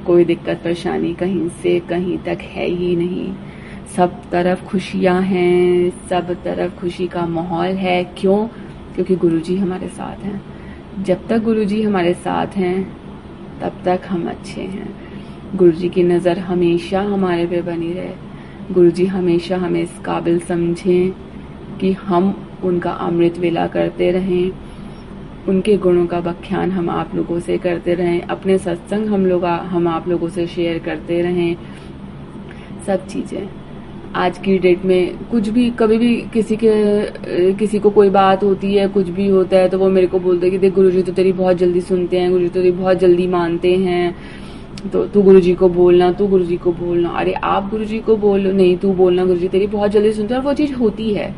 [SPEAKER 3] कोई दिक्कत परेशानी कहीं से कहीं तक है ही नहीं, सब तरफ खुशियाँ हैं, सब तरफ खुशी का माहौल है। क्यों? क्योंकि गुरुजी हमारे साथ हैं। जब तक गुरुजी हमारे साथ हैं तब तक हम अच्छे हैं। गुरुजी की नज़र हमेशा हमारे पे बनी रहे, गुरुजी हमेशा हमें इस काबिल समझें कि हम उनका अमृत वेला करते रहें, उनके गुणों का बख्यान हम आप लोगों से करते रहें, अपने सत्संग हम आप लोगों से शेयर करते रहें। सब चीज़ें आज की डेट में कुछ भी, कभी भी किसी को कोई बात होती है, कुछ भी होता है, तो वो मेरे को बोलते हैं कि देख गुरुजी तो तेरी बहुत जल्दी सुनते हैं, गुरुजी तो तेरी बहुत जल्दी मानते हैं, तो तू गुरुजी को बोलना, तू गुरुजी को बोलना। अरे आप गुरुजी को बोलो, नहीं तू बोलना, गुरुजी तेरी बहुत जल्दी सुनते हैं, और वो चीज़ होती है।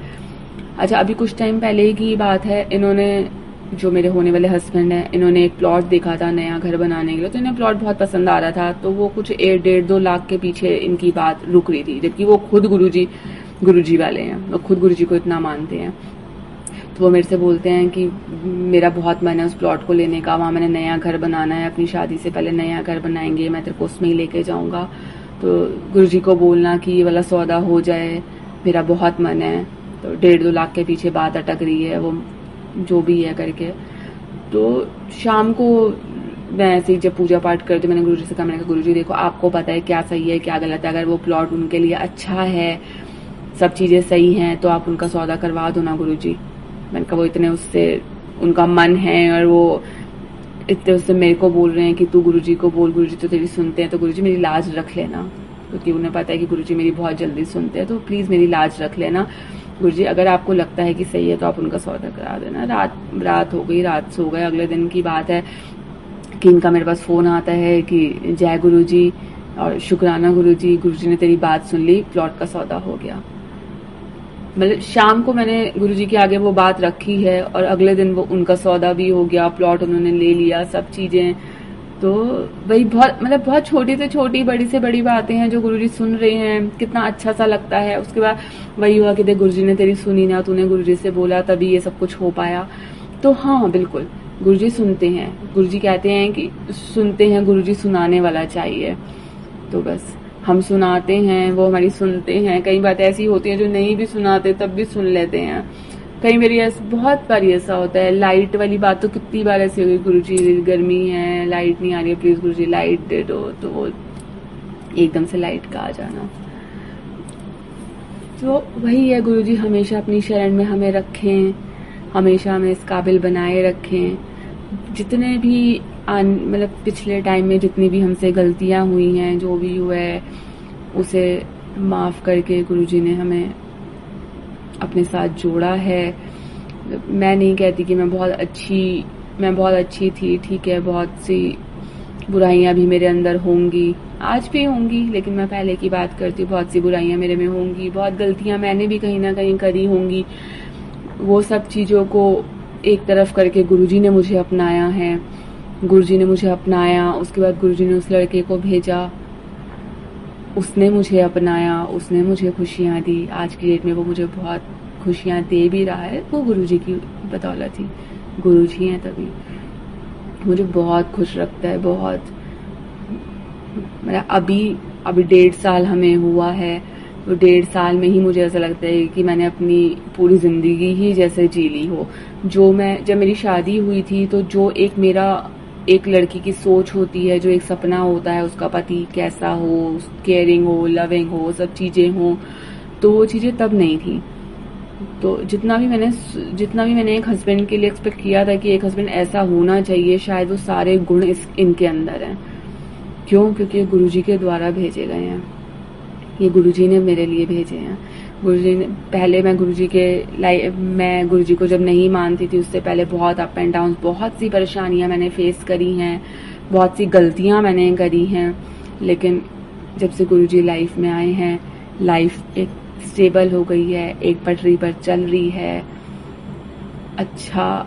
[SPEAKER 3] अच्छा, अभी कुछ टाइम पहले की बात है, इन्होंने, जो मेरे होने वाले हस्बैंड हैं, इन्होंने एक प्लॉट देखा था नया घर बनाने के लिए, तो इन्हें प्लॉट बहुत पसंद आ रहा था, तो वो कुछ 1.5-2 लाख के पीछे इनकी बात रुक रही थी, जबकि वो खुद गुरुजी वाले हैं, वो खुद गुरुजी को इतना मानते हैं। तो वो मेरे से बोलते हैं कि मेरा बहुत मन है उस प्लॉट को लेने का, वहाँ मैंने नया घर बनाना है, अपनी शादी से पहले नया घर बनाएंगे, मैं तेरे को उसमें ही लेके जाऊँगा, तो गुरुजी को बोलना कि ये वाला सौदा हो जाए, मेरा बहुत मन है। तो 1.5-2 लाख के पीछे बात अटक रही है, वो जो भी है करके। तो शाम को मैं ऐसे ही जब पूजा पाठ करती, मैंने गुरुजी से कहा, मैंने कहा गुरुजी देखो आपको पता है क्या सही है क्या गलत है, अगर वो प्लॉट उनके लिए अच्छा है, सब चीज़ें सही हैं, तो आप उनका सौदा करवा दो ना गुरुजी। मैंने कहा वो इतने उससे उनका मन है और वो इतने उससे मेरे को बोल रहे हैं कि तू गुरुजी को बोल, गुरुजी तो तेरी सुनते हैं, तो गुरुजी मेरी लाज रख लेना, क्योंकि उन्हें पता है कि गुरुजी मेरी बहुत जल्दी सुनते हैं, तो प्लीज़ मेरी लाज रख लेना गुरुजी, अगर आपको लगता है कि सही है तो आप उनका सौदा करा देना। रात हो गई, रात सो गए। अगले दिन की बात है कि इनका मेरे पास फ़ोन आता है कि जय गुरुजी और शुक्राना गुरुजी, गुरुजी ने तेरी बात सुन ली, प्लॉट का सौदा हो गया। मतलब शाम को मैंने गुरुजी के आगे वो बात रखी है और अगले दिन वो उनका सौदा भी हो गया, प्लॉट उन्होंने ले लिया, सब चीज़ें। तो वही बहुत छोटी से छोटी, बड़ी से बड़ी बातें हैं जो गुरुजी सुन रहे हैं, कितना अच्छा सा लगता है। उसके बाद वही हुआ कि देख गुरुजी ने तेरी सुनी ना, तूने गुरुजी से बोला तभी ये सब कुछ हो पाया। तो हाँ बिल्कुल गुरुजी सुनते हैं, गुरुजी कहते हैं कि सुनते हैं, गुरुजी सुनाने वाला चाहिए। तो बस हम सुनाते हैं, वो हमारी सुनते हैं। कई बातें ऐसी होती हैं जो नहीं भी सुनाते तब भी सुन लेते हैं। कई बार बहुत बार ऐसा होता है, लाइट वाली बात तो कितनी बार ऐसी हो गई, गुरुजी गर्मी है, लाइट नहीं आ रही है, प्लीज गुरुजी लाइट दे दो, तो वो एकदम से लाइट का आ जाना। तो वही है, गुरुजी हमेशा अपनी शरण में हमें रखें, हमेशा हमें इस काबिल बनाए रखें। जितने भी पिछले टाइम में जितनी भी हमसे गलतियां हुई हैं, जो भी हुआ है उसे माफ़ करके गुरुजी ने हमें अपने साथ जोड़ा है। मैं नहीं कहती कि मैं बहुत अच्छी थी, ठीक है, बहुत सी बुराइयां भी मेरे अंदर होंगी, आज भी होंगी, लेकिन मैं पहले की बात करती हूँ, बहुत सी बुराइयां मेरे में होंगी, बहुत गलतियां मैंने भी कहीं ना कहीं करी होंगी। वो सब चीज़ों को एक तरफ करके गुरुजी ने मुझे अपनाया है, गुरुजी ने मुझे अपनाया। उसके बाद गुरुजी ने उस लड़के को भेजा, उसने मुझे अपनाया, उसने मुझे खुशियाँ दी। आज की डेट में वो मुझे बहुत खुशियाँ दे भी रहा है, वो गुरुजी की बदौलत ही, गुरुजी हैं तभी मुझे बहुत खुश रखता है। बहुत अभी 1.5 साल हमें हुआ है, तो 1.5 साल में ही मुझे ऐसा लगता है कि मैंने अपनी पूरी ज़िंदगी ही जैसे जी ली हो। जब मेरी शादी हुई थी तो जो एक लड़की की सोच होती है, जो एक सपना होता है उसका पति कैसा हो, केयरिंग हो, लविंग हो, सब चीज़ें हों, तो वो चीज़ें तब नहीं थी। तो जितना भी मैंने एक हस्बैंड के लिए एक्सपेक्ट किया था कि एक हस्बैंड ऐसा होना चाहिए, शायद वो सारे गुण इनके अंदर हैं। क्यों? क्योंकि ये गुरुजी के द्वारा भेजे गए हैं, ये गुरुजी ने मेरे लिए भेजे हैं। गुरुजी ने पहले मैं गुरुजी को जब नहीं मानती थी, उससे पहले बहुत अप एंड डाउन, बहुत सी परेशानियां मैंने फेस करी हैं, बहुत सी गलतियां मैंने करी हैं। लेकिन जब से गुरुजी लाइफ में आए हैं, लाइफ एक स्टेबल हो गई है, एक पटरी पर चल रही है।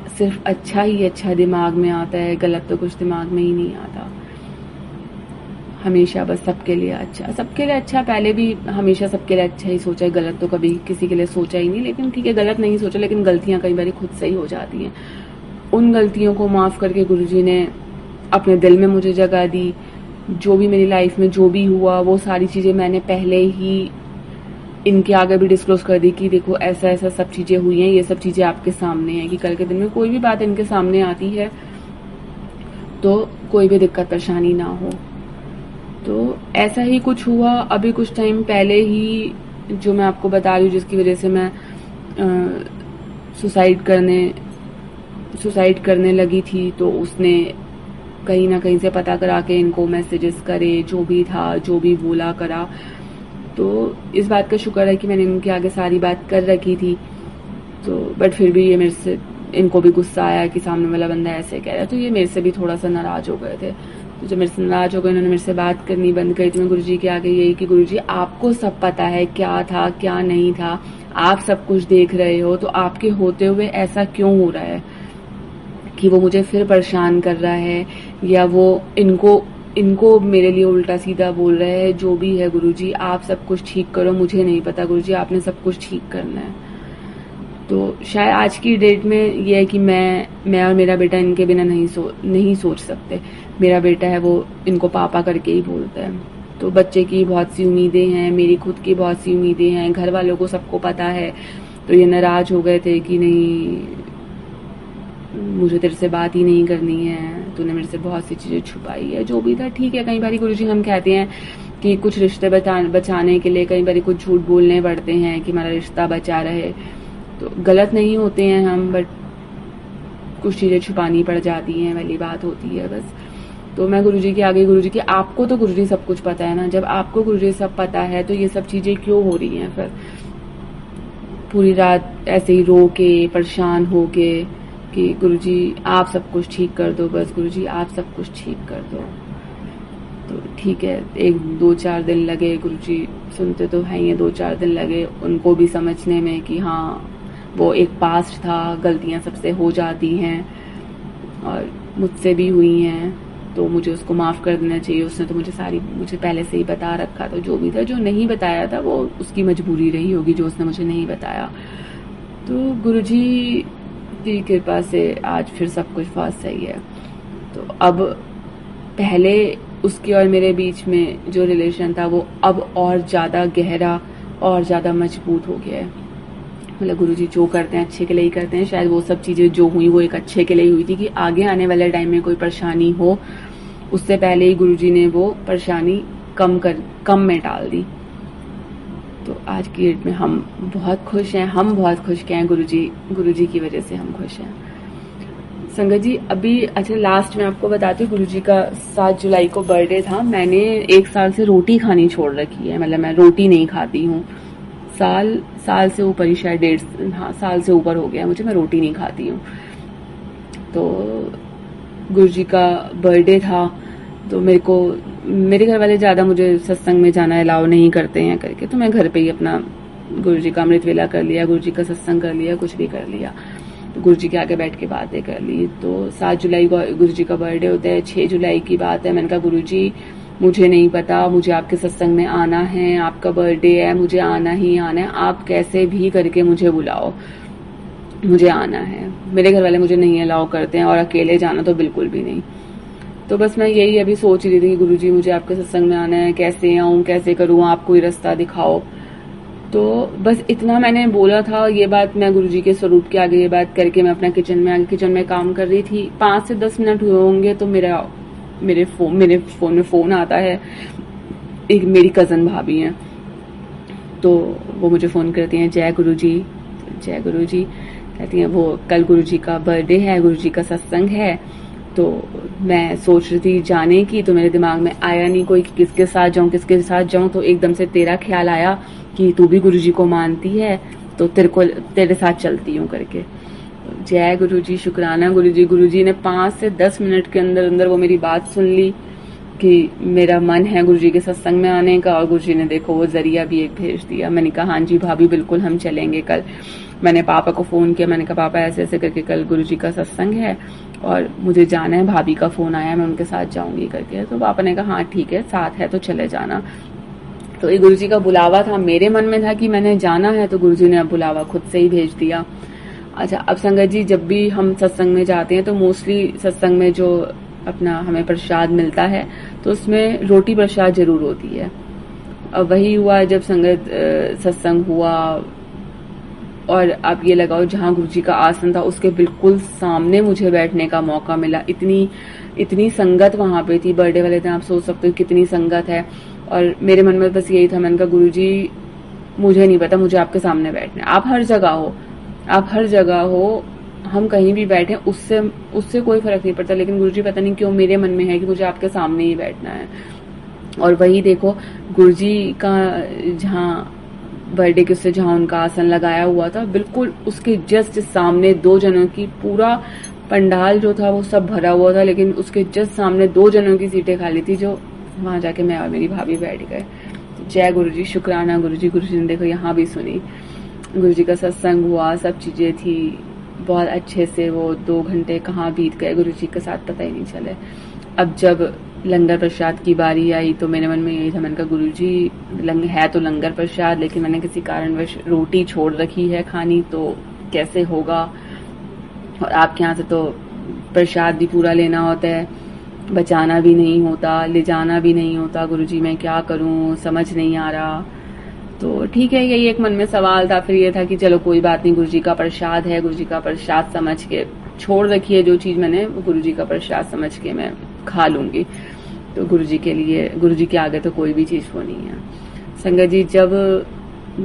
[SPEAKER 3] सिर्फ अच्छा ही अच्छा दिमाग में आता है, गलत तो कुछ दिमाग में ही नहीं आता। हमेशा बस सबके लिए अच्छा। पहले भी हमेशा सबके लिए अच्छा ही सोचा है, गलत तो कभी किसी के लिए सोचा ही नहीं। लेकिन ठीक है, गलत नहीं सोचा, लेकिन गलतियां कई बार खुद से ही हो जाती हैं। उन गलतियों को माफ करके गुरुजी ने अपने दिल में मुझे जगह दी। जो भी मेरी लाइफ में जो भी हुआ, वो सारी चीजें मैंने पहले ही इनके आगे भी डिस्क्लोज कर दी कि देखो ऐसा ऐसा सब चीजें हुई हैं, ये सब चीजें आपके सामने हैं, कि कल के दिन में कोई भी बात इनके सामने आती है तो कोई भी दिक्कत परेशानी ना हो। तो ऐसा ही कुछ हुआ अभी कुछ टाइम पहले ही, जो मैं आपको बता रही हूँ, जिसकी वजह से मैं सुसाइड करने लगी थी। तो उसने कहीं ना कहीं से पता करा के इनको मैसेजेस करे, जो भी था, जो भी बोला करा। तो इस बात का शुक्र है कि मैंने इनके आगे सारी बात कर रखी थी। तो बट फिर भी ये इनको भी गुस्सा आया कि सामने वाला बंदा ऐसे कह रहा है, तो ये मेरे से भी थोड़ा सा नाराज हो गए थे। तो जब मेरे से नाराज हो गए, इन्होंने मेरे से बात करनी बंद करी, तो मैं गुरुजी के आगे यही कि गुरुजी आपको सब पता है, क्या था क्या नहीं था, आप सब कुछ देख रहे हो, तो आपके होते हुए ऐसा क्यों हो रहा है कि वो मुझे फिर परेशान कर रहा है, या वो इनको मेरे लिए उल्टा सीधा बोल रहे हैं। जो भी है गुरुजी, आप सब कुछ ठीक करो, मुझे नहीं पता गुरुजी, आपने सब कुछ ठीक करना है। तो शायद आज की डेट में ये है कि मैं और मेरा बेटा इनके बिना नहीं सोच सकते। मेरा बेटा है, वो इनको पापा करके ही बोलता है। तो बच्चे की बहुत सी उम्मीदें हैं, मेरी खुद की बहुत सी उम्मीदें हैं, घर वालों को सबको पता है। तो ये नाराज हो गए थे कि नहीं, मुझे तेरे से बात ही नहीं करनी है, तूने मेरे से बहुत सी चीजें छुपाई है। जो भी था ठीक है, कई बारी गुरुजी हम कहते हैं कि कुछ रिश्ते बचाने के लिए कई बारी कुछ झूठ बोलने पड़ते हैं कि हमारा रिश्ता बचा रहे। तो गलत नहीं होते हैं हम, बट कुछ चीजें छुपानी पड़ जाती हैं, वाली बात होती है बस। तो मैं गुरुजी के आगे, गुरुजी की आपको तो गुरुजी सब कुछ पता है ना, जब आपको गुरुजी सब पता है तो ये सब चीजें क्यों हो रही हैं फिर? पूरी रात ऐसे ही रो के परेशान हो के कि गुरुजी आप सब कुछ ठीक कर दो, बस गुरुजी आप सब कुछ ठीक कर दो। तो ठीक है, 1-2-4 दिन लगे, गुरुजी सुनते तो हैं, ये 2-4 दिन लगे उनको भी समझने में कि हाँ वो एक पास्ट था, गलतियां सबसे हो जाती हैं और मुझसे भी हुई हैं, तो मुझे उसको माफ कर देना चाहिए। उसने तो मुझे पहले से ही बता रखा था, जो भी था। जो नहीं बताया था वो उसकी मजबूरी रही होगी, जो उसने मुझे नहीं बताया। तो गुरुजी की कृपा से आज फिर सब कुछ बहुत सही है। तो अब पहले उसके और मेरे बीच में जो रिलेशन था वो अब और ज्यादा गहरा और ज्यादा मजबूत हो गया है। मतलब गुरुजी जो करते हैं अच्छे के लिए ही करते हैं। शायद वो सब चीजें जो हुई वो एक अच्छे के लिए ही हुई थी, कि आगे आने वाले टाइम में कोई परेशानी हो, उससे पहले ही गुरुजी ने वो परेशानी कम में डाल दी। तो आज की डेट में हम बहुत खुश हैं, गुरुजी की वजह से हम खुश हैं। संगत जी, अभी अच्छा लास्ट में आपको बताती हूँ, गुरुजी का 7 जुलाई को बर्थडे था। मैंने 1 साल से रोटी खानी छोड़ रखी है, मतलब मैं रोटी नहीं खाती हूँ। साल से ऊपर ही, शायद 1.5 साल से ऊपर हो गया मुझे, मैं रोटी नहीं खाती हूँ। तो गुरुजी का बर्थडे था, तो मेरे घर वाले ज्यादा मुझे सत्संग में जाना अलाउ नहीं करते हैं करके, तो मैं घर पे ही अपना गुरुजी का अमृत वेला कर लिया, गुरुजी का सत्संग कर लिया, कुछ भी कर लिया। तो गुरुजी के आगे बैठ के बातें कर ली। तो 7 जुलाई को गुरुजी का बर्थडे होता है। 6 जुलाई की बात है, मैंने कहा गुरुजी मुझे नहीं पता, मुझे आपके सत्संग में आना है, आपका बर्थडे है, मुझे आना ही आना है, आप कैसे भी करके मुझे बुलाओ, मुझे आना है। मेरे घर वाले मुझे नहीं अलाउ करते हैं, और अकेले जाना तो बिल्कुल भी नहीं। तो बस मैं यही अभी सोच रही थी कि गुरुजी मुझे आपके सत्संग में आना है, कैसे आऊं, कैसे करूं, आप कोई रास्ता दिखाओ। तो बस इतना मैंने बोला था। ये बात मैं गुरुजी के स्वरूप के आगे ये बात करके मैं अपना किचन में काम कर रही थी। 5 से 10 मिनट हुए होंगे तो मेरे फोन में फोन आता है। एक मेरी कजन भाभी हैं, तो वो मुझे फोन करती हैं, जय गुरुजी। कहती हैं वो कल गुरुजी का बर्थडे है, गुरुजी का सत्संग है। तो मैं सोच रही थी जाने की, तो मेरे दिमाग में आया नहीं कोई किसके साथ जाऊं। तो एकदम से तेरा ख्याल आया कि तू भी गुरुजी को मानती है, तो तेरे साथ चलती हूँ करके। जय गुरुजी, शुक्राना गुरुजी। गुरुजी ने 5 से 10 मिनट के अंदर अंदर वो मेरी बात सुन ली कि मेरा मन है गुरुजी के सत्संग में आने का, और गुरुजी ने देखो वो जरिया भी एक भेज दिया। मैंने कहा हाँ जी भाभी, बिल्कुल हम चलेंगे कल। मैंने पापा को फोन किया, मैंने कहा पापा ऐसे ऐसे करके कल गुरुजी का सत्संग है और मुझे जाना है, भाभी का फोन आया, मैं उनके साथ जाऊंगी करके। तो पापा ने कहा हाँ ठीक है, साथ है तो चले जाना। तो ये गुरुजी का बुलावा था, मेरे मन में था कि मैंने जाना है, तो गुरुजी ने अब बुलावा खुद से ही भेज दिया। अच्छा, अब संगत जी, जब भी हम सत्संग में जाते हैं तो मोस्टली सत्संग में जो अपना हमें प्रसाद मिलता है तो उसमें रोटी प्रसाद जरूर होती है। अब वही हुआ जब संगत सत्संग हुआ, और आप ये लगाओ जहाँ गुरुजी का आसन था उसके बिल्कुल सामने मुझे बैठने का मौका मिला। इतनी संगत वहां पे थी। बर्थडे वाले दिन आप सोच सकते हो कितनी संगत है। और मेरे मन में बस यही था, मैंने कहा गुरुजी मुझे नहीं पता, मुझे आपके सामने बैठना है। आप हर जगह हो, हम कहीं भी बैठे, उससे कोई फर्क नहीं पड़ता, लेकिन गुरुजी पता नहीं क्यों मेरे मन में है कि मुझे आपके सामने ही बैठना है। और वही देखो, गुरुजी का जहाँ बर्थडे के उससे जहाँ उनका आसन लगाया हुआ था, बिल्कुल उसके जस्ट सामने 2 जनों की, पूरा पंडाल जो था वो सब भरा हुआ था, लेकिन उसके जस्ट सामने 2 जनों की सीटें खाली थी, जो वहां जाके मैं और मेरी भाभी बैठ गए। जय गुरुजी, शुक्राना गुरुजी। गुरुजी ने देखो यहाँ भी सुनी, गुरुजी का सत्संग हुआ, सब चीजें थी बहुत अच्छे से। वो 2 घंटे कहाँ बीत गए गुरुजी के साथ पता ही नहीं चले। अब जब लंगर प्रसाद की बारी आई तो मेरे मन में यही था, मैंने कहा गुरुजी है तो लंगर प्रसाद, लेकिन मैंने किसी कारणवश रोटी छोड़ रखी है खानी, तो कैसे होगा। और आपके यहाँ से तो प्रसाद भी पूरा लेना होता है, बचाना भी नहीं होता, ले जाना भी नहीं होता। गुरुजी मैं क्या करूं, समझ नहीं आ रहा। तो ठीक है, यही एक मन में सवाल था। फिर ये था कि चलो कोई बात नहीं, गुरुजी का प्रसाद है, गुरुजी का प्रसाद समझ के छोड़ रखी है जो चीज मैंने, वो गुरुजी का प्रसाद समझ के मैं खा लूंगी। तो गुरुजी के आगे तो कोई भी चीज वो नहीं है। संगत जी, जब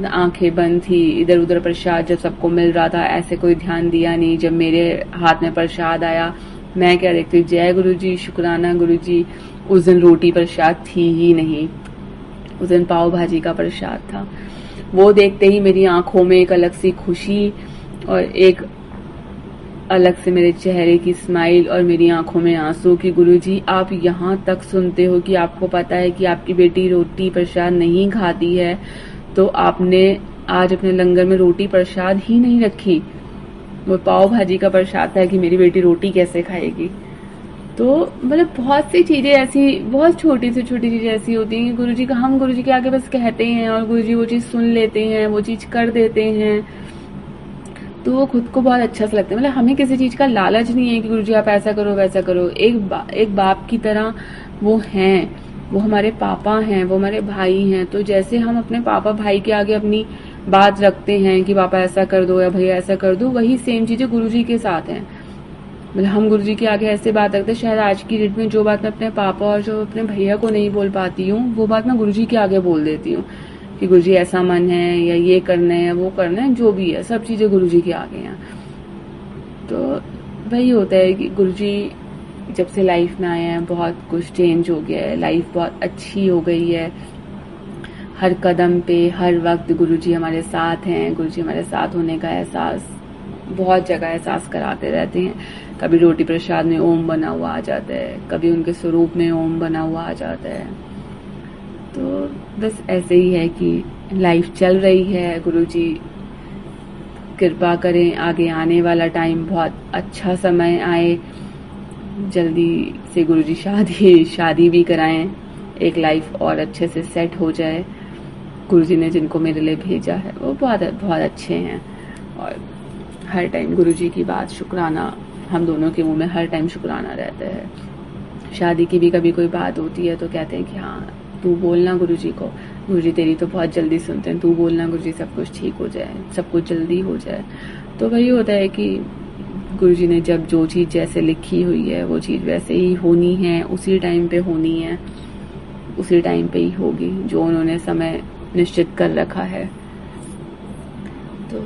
[SPEAKER 3] आंखें बंद थी, इधर उधर प्रसाद जब सबको मिल रहा था, ऐसे कोई ध्यान दिया नहीं। जब मेरे हाथ में प्रसाद आया, मैं क्या देखती हूँ, जय गुरुजी, शुक्राना गुरुजी। उस दिन रोटी प्रसाद थी ही नहीं, उस दिन पाव भाजी का प्रसाद था। वो देखते ही मेरी आंखों में एक अलग सी खुशी और एक अलग से मेरे चेहरे की स्माइल और मेरी आंखों में आंसू कि गुरुजी आप यहाँ तक सुनते हो कि आपको पता है कि आपकी बेटी रोटी प्रसाद नहीं खाती है, तो आपने आज अपने लंगर में रोटी प्रसाद ही नहीं रखी। वो पाव भाजी का प्रसाद था कि मेरी बेटी रोटी कैसे खाएगी। तो मतलब बहुत सी चीजें ऐसी, बहुत छोटी से छोटी चीजें ऐसी होती हैं कि हम गुरुजी के आगे बस कहते हैं और गुरुजी वो चीज सुन लेते हैं, वो चीज कर देते हैं, तो वो खुद को बहुत अच्छा सा लगता है। मतलब हमें किसी चीज का लालच नहीं है कि गुरुजी आप ऐसा करो वैसा करो। एक बाप की तरह वो हैं, वो हमारे पापा हैं, वो हमारे भाई हैं। तो जैसे हम अपने पापा भाई के आगे अपनी बात रखते हैं कि पापा ऐसा कर दो या भैया ऐसा कर दो, वही सेम चीजें गुरुजी के साथ हैं। मतलब हम गुरुजी के आगे ऐसे बात रखते हैं, शायद आज की डेट में जो बात मैं अपने पापा और जो अपने भैया को नहीं बोल पाती हूँ, वो बात मैं गुरुजी के आगे बोल देती हूँ कि गुरुजी ऐसा मन है या ये करना है या वो करना है, जो भी है सब चीजें गुरुजी के आगे हैं। तो वही होता है कि गुरुजी जब से लाइफ में आए हैं बहुत कुछ चेंज हो गया है, लाइफ बहुत अच्छी हो गई है। हर कदम पे हर वक्त गुरुजी हमारे साथ हैं। गुरुजी हमारे साथ होने का एहसास बहुत जगह एहसास कराते रहते हैं। कभी रोटी प्रसाद में ओम बना हुआ आ जाता है, कभी उनके स्वरूप में ओम बना हुआ आ जाता है। तो बस ऐसे ही है कि लाइफ चल रही है। गुरुजी कृपा करें आगे आने वाला टाइम बहुत अच्छा समय आए, जल्दी से गुरुजी शादी भी कराएं, एक लाइफ और अच्छे से सेट हो जाए। गुरुजी ने जिनको मेरे लिए भेजा है वो बहुत बहुत अच्छे हैं, और हर टाइम गुरुजी की बात शुक्राना, हम दोनों के मुंह में हर टाइम शुक्राना रहता है। शादी की भी कभी कोई बात होती है तो कहते हैं कि हाँ तू बोलना गुरुजी को, गुरुजी तेरी तो बहुत जल्दी सुनते हैं, तू बोलना गुरुजी सब कुछ ठीक हो जाए, सब कुछ जल्दी हो जाए। तो वही होता है कि गुरुजी ने जब जो चीज़ जैसे लिखी हुई है वो चीज़ वैसे ही होनी है, उसी टाइम पे होनी है, उसी टाइम पे ही होगी, जो उन्होंने समय निश्चित कर रखा है। तो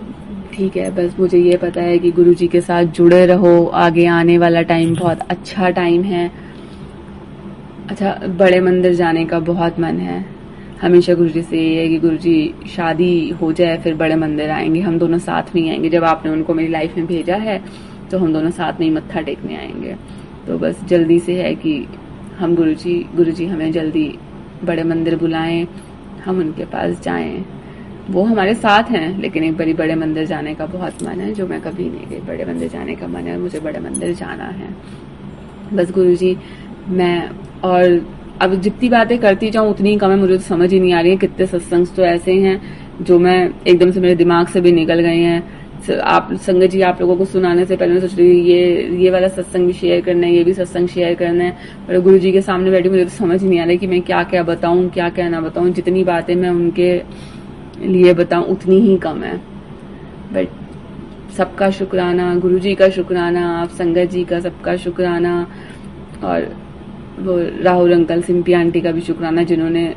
[SPEAKER 3] ठीक है, बस मुझे ये पता है कि गुरुजी के साथ जुड़े रहो, आगे आने वाला टाइम बहुत अच्छा टाइम है। अच्छा, बड़े मंदिर जाने का बहुत मन है। हमेशा गुरुजी से ये है कि गुरुजी शादी हो जाए फिर बड़े मंदिर आएंगे, हम दोनों साथ में ही आएंगे। जब आपने उनको मेरी लाइफ में भेजा है तो हम दोनों साथ में ही मत्था टेकने आएंगे। तो बस जल्दी से है कि हम गुरुजी हमें जल्दी बड़े मंदिर बुलाएं, हम उनके पास जाएं। वो हमारे साथ हैं, लेकिन एक बारी बड़े मंदिर जाने का बहुत मन है, जो मैं कभी नहीं गई। बड़े मंदिर जाने का मन है, मुझे बड़े मंदिर जाना है। बस गुरुजी, मैं और अब जितनी बातें करती जाऊं उतनी कम है, मुझे तो समझ ही नहीं आ रही है। कितने सत्संग तो ऐसे हैं जो मैं एकदम से मेरे दिमाग से भी निकल गए हैं। आप संगत जी, आप लोगों को सुनाने से पहले मैं सोच रही हूँ ये वाला सत्संग भी शेयर करना है, ये भी सत्संग शेयर करना है, पर गुरुजी के सामने बैठी मुझे तो समझ नहीं आ रहा है कि मैं क्या क्या बताऊं, क्या क्या ना बताऊं। जितनी बातें मैं उनके लिए बताऊं उतनी ही कम है। बट सबका शुक्राना, गुरुजी का शुक्राना, आप संगत जी का सबका शुक्राना, और वो राहुल अंकल, सिंपी आंटी का भी शुक्राना, जिन्होंने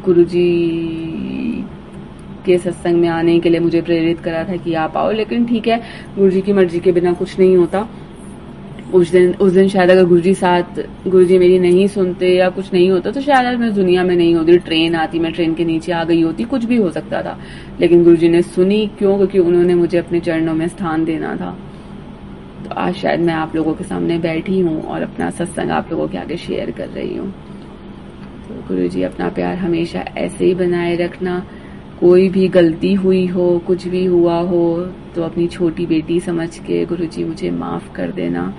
[SPEAKER 3] गुरुजी के सत्संग में आने के लिए मुझे प्रेरित करा था कि आप आओ। लेकिन ठीक है, गुरुजी की मर्जी के बिना कुछ नहीं होता। उस दिन शायद अगर गुरुजी मेरी नहीं सुनते या कुछ नहीं होता तो शायद आज मैं दुनिया में नहीं होती, ट्रेन आती, मैं ट्रेन के नीचे आ गई होती, कुछ भी हो सकता था। लेकिन गुरुजी ने सुनी, क्यों? क्योंकि उन्होंने मुझे अपने चरणों में स्थान देना था। तो आज शायद मैं आप लोगों के सामने बैठी हूँ और अपना सत्संग आप लोगों के आगे शेयर कर रही हूँ। तो गुरुजी, अपना प्यार हमेशा ऐसे ही बनाए रखना। कोई भी गलती हुई हो, कुछ भी हुआ हो, तो अपनी छोटी बेटी समझ के गुरुजी मुझे माफ कर देना।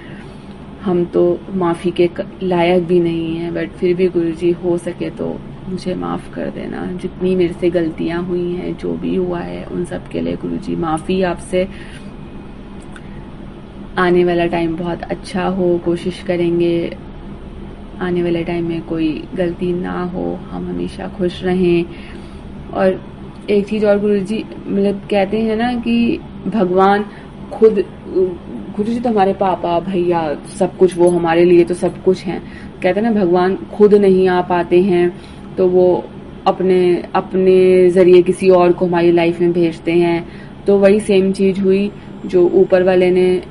[SPEAKER 3] हम तो माफी के लायक भी नहीं है, बट फिर भी गुरुजी हो सके तो मुझे माफ कर देना। जितनी मेरे से गलतियां हुई हैं, जो भी हुआ है, उन सब के लिए गुरुजी माफी आपसे। आने वाला टाइम बहुत अच्छा हो, कोशिश करेंगे आने वाले टाइम में कोई गलती ना हो, हम हमेशा खुश रहें। और एक चीज और गुरुजी, मतलब कहते हैं ना कि भगवान खुद, गुरुजी तो हमारे पापा भैया सब कुछ, वो हमारे लिए तो सब कुछ हैं। कहते हैं ना, भगवान खुद नहीं आ पाते हैं तो वो अपने जरिए किसी और को हमारी लाइफ में भेजते हैं। तो वही सेम चीज हुई, जो ऊपर वाले ने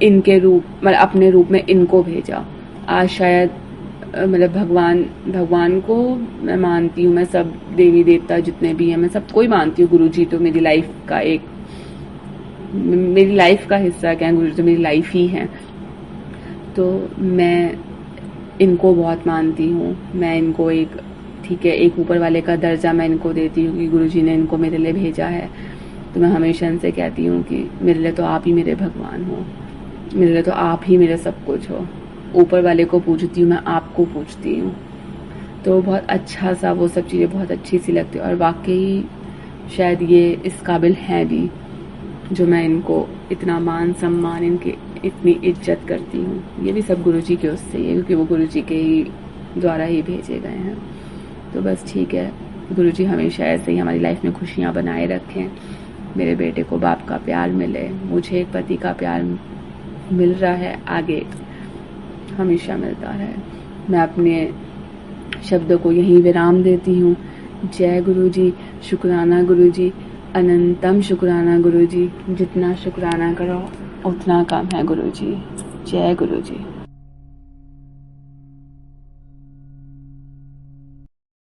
[SPEAKER 3] इनके रूप, मतलब अपने रूप में इनको भेजा। आज शायद मतलब भगवान को मैं मानती हूँ, मैं सब देवी देवता जितने भी हैं मैं सबको ही मानती हूँ। गुरुजी तो मेरी लाइफ का हिस्सा, क्या है, गुरुजी तो मेरी लाइफ ही है। तो मैं इनको बहुत मानती हूँ। मैं इनको ठीक है, एक ऊपर वाले का दर्जा मैं इनको देती हूँ कि गुरुजी ने इनको मेरे लिए भेजा है। तो मैं हमेशा इनसे कहती हूँ कि मेरे लिए तो आप ही मेरे भगवान हो, मेरे लिए तो आप ही मेरे सब कुछ हो। ऊपर वाले को पूछती हूँ, मैं आपको पूछती हूँ। तो बहुत अच्छा सा वो सब चीज़ें बहुत अच्छी सी लगती है। और वाकई शायद ये इस काबिल हैं भी, जो मैं इनको इतना मान सम्मान, इनकी इतनी इज्जत करती हूँ। ये भी सब गुरुजी के उससे ही है, क्योंकि वो गुरुजी के ही द्वारा ही भेजे गए हैं। तो बस ठीक है, गुरुजी हमेशा ऐसे ही हमारी लाइफ में खुशियाँ बनाए रखें। मेरे बेटे को बाप का प्यार मिले, मुझे एक पति का प्यार मिल रहा है, आगे हमेशा मिलता रहे। मैं अपने शब्दों को यहीं विराम देती हूँ। जय गुरुजी, शुक्राना गुरुजी, अनंतम शुक्राना गुरुजी। जितना शुक्राना करो उतना कम है गुरुजी। जय गुरुजी।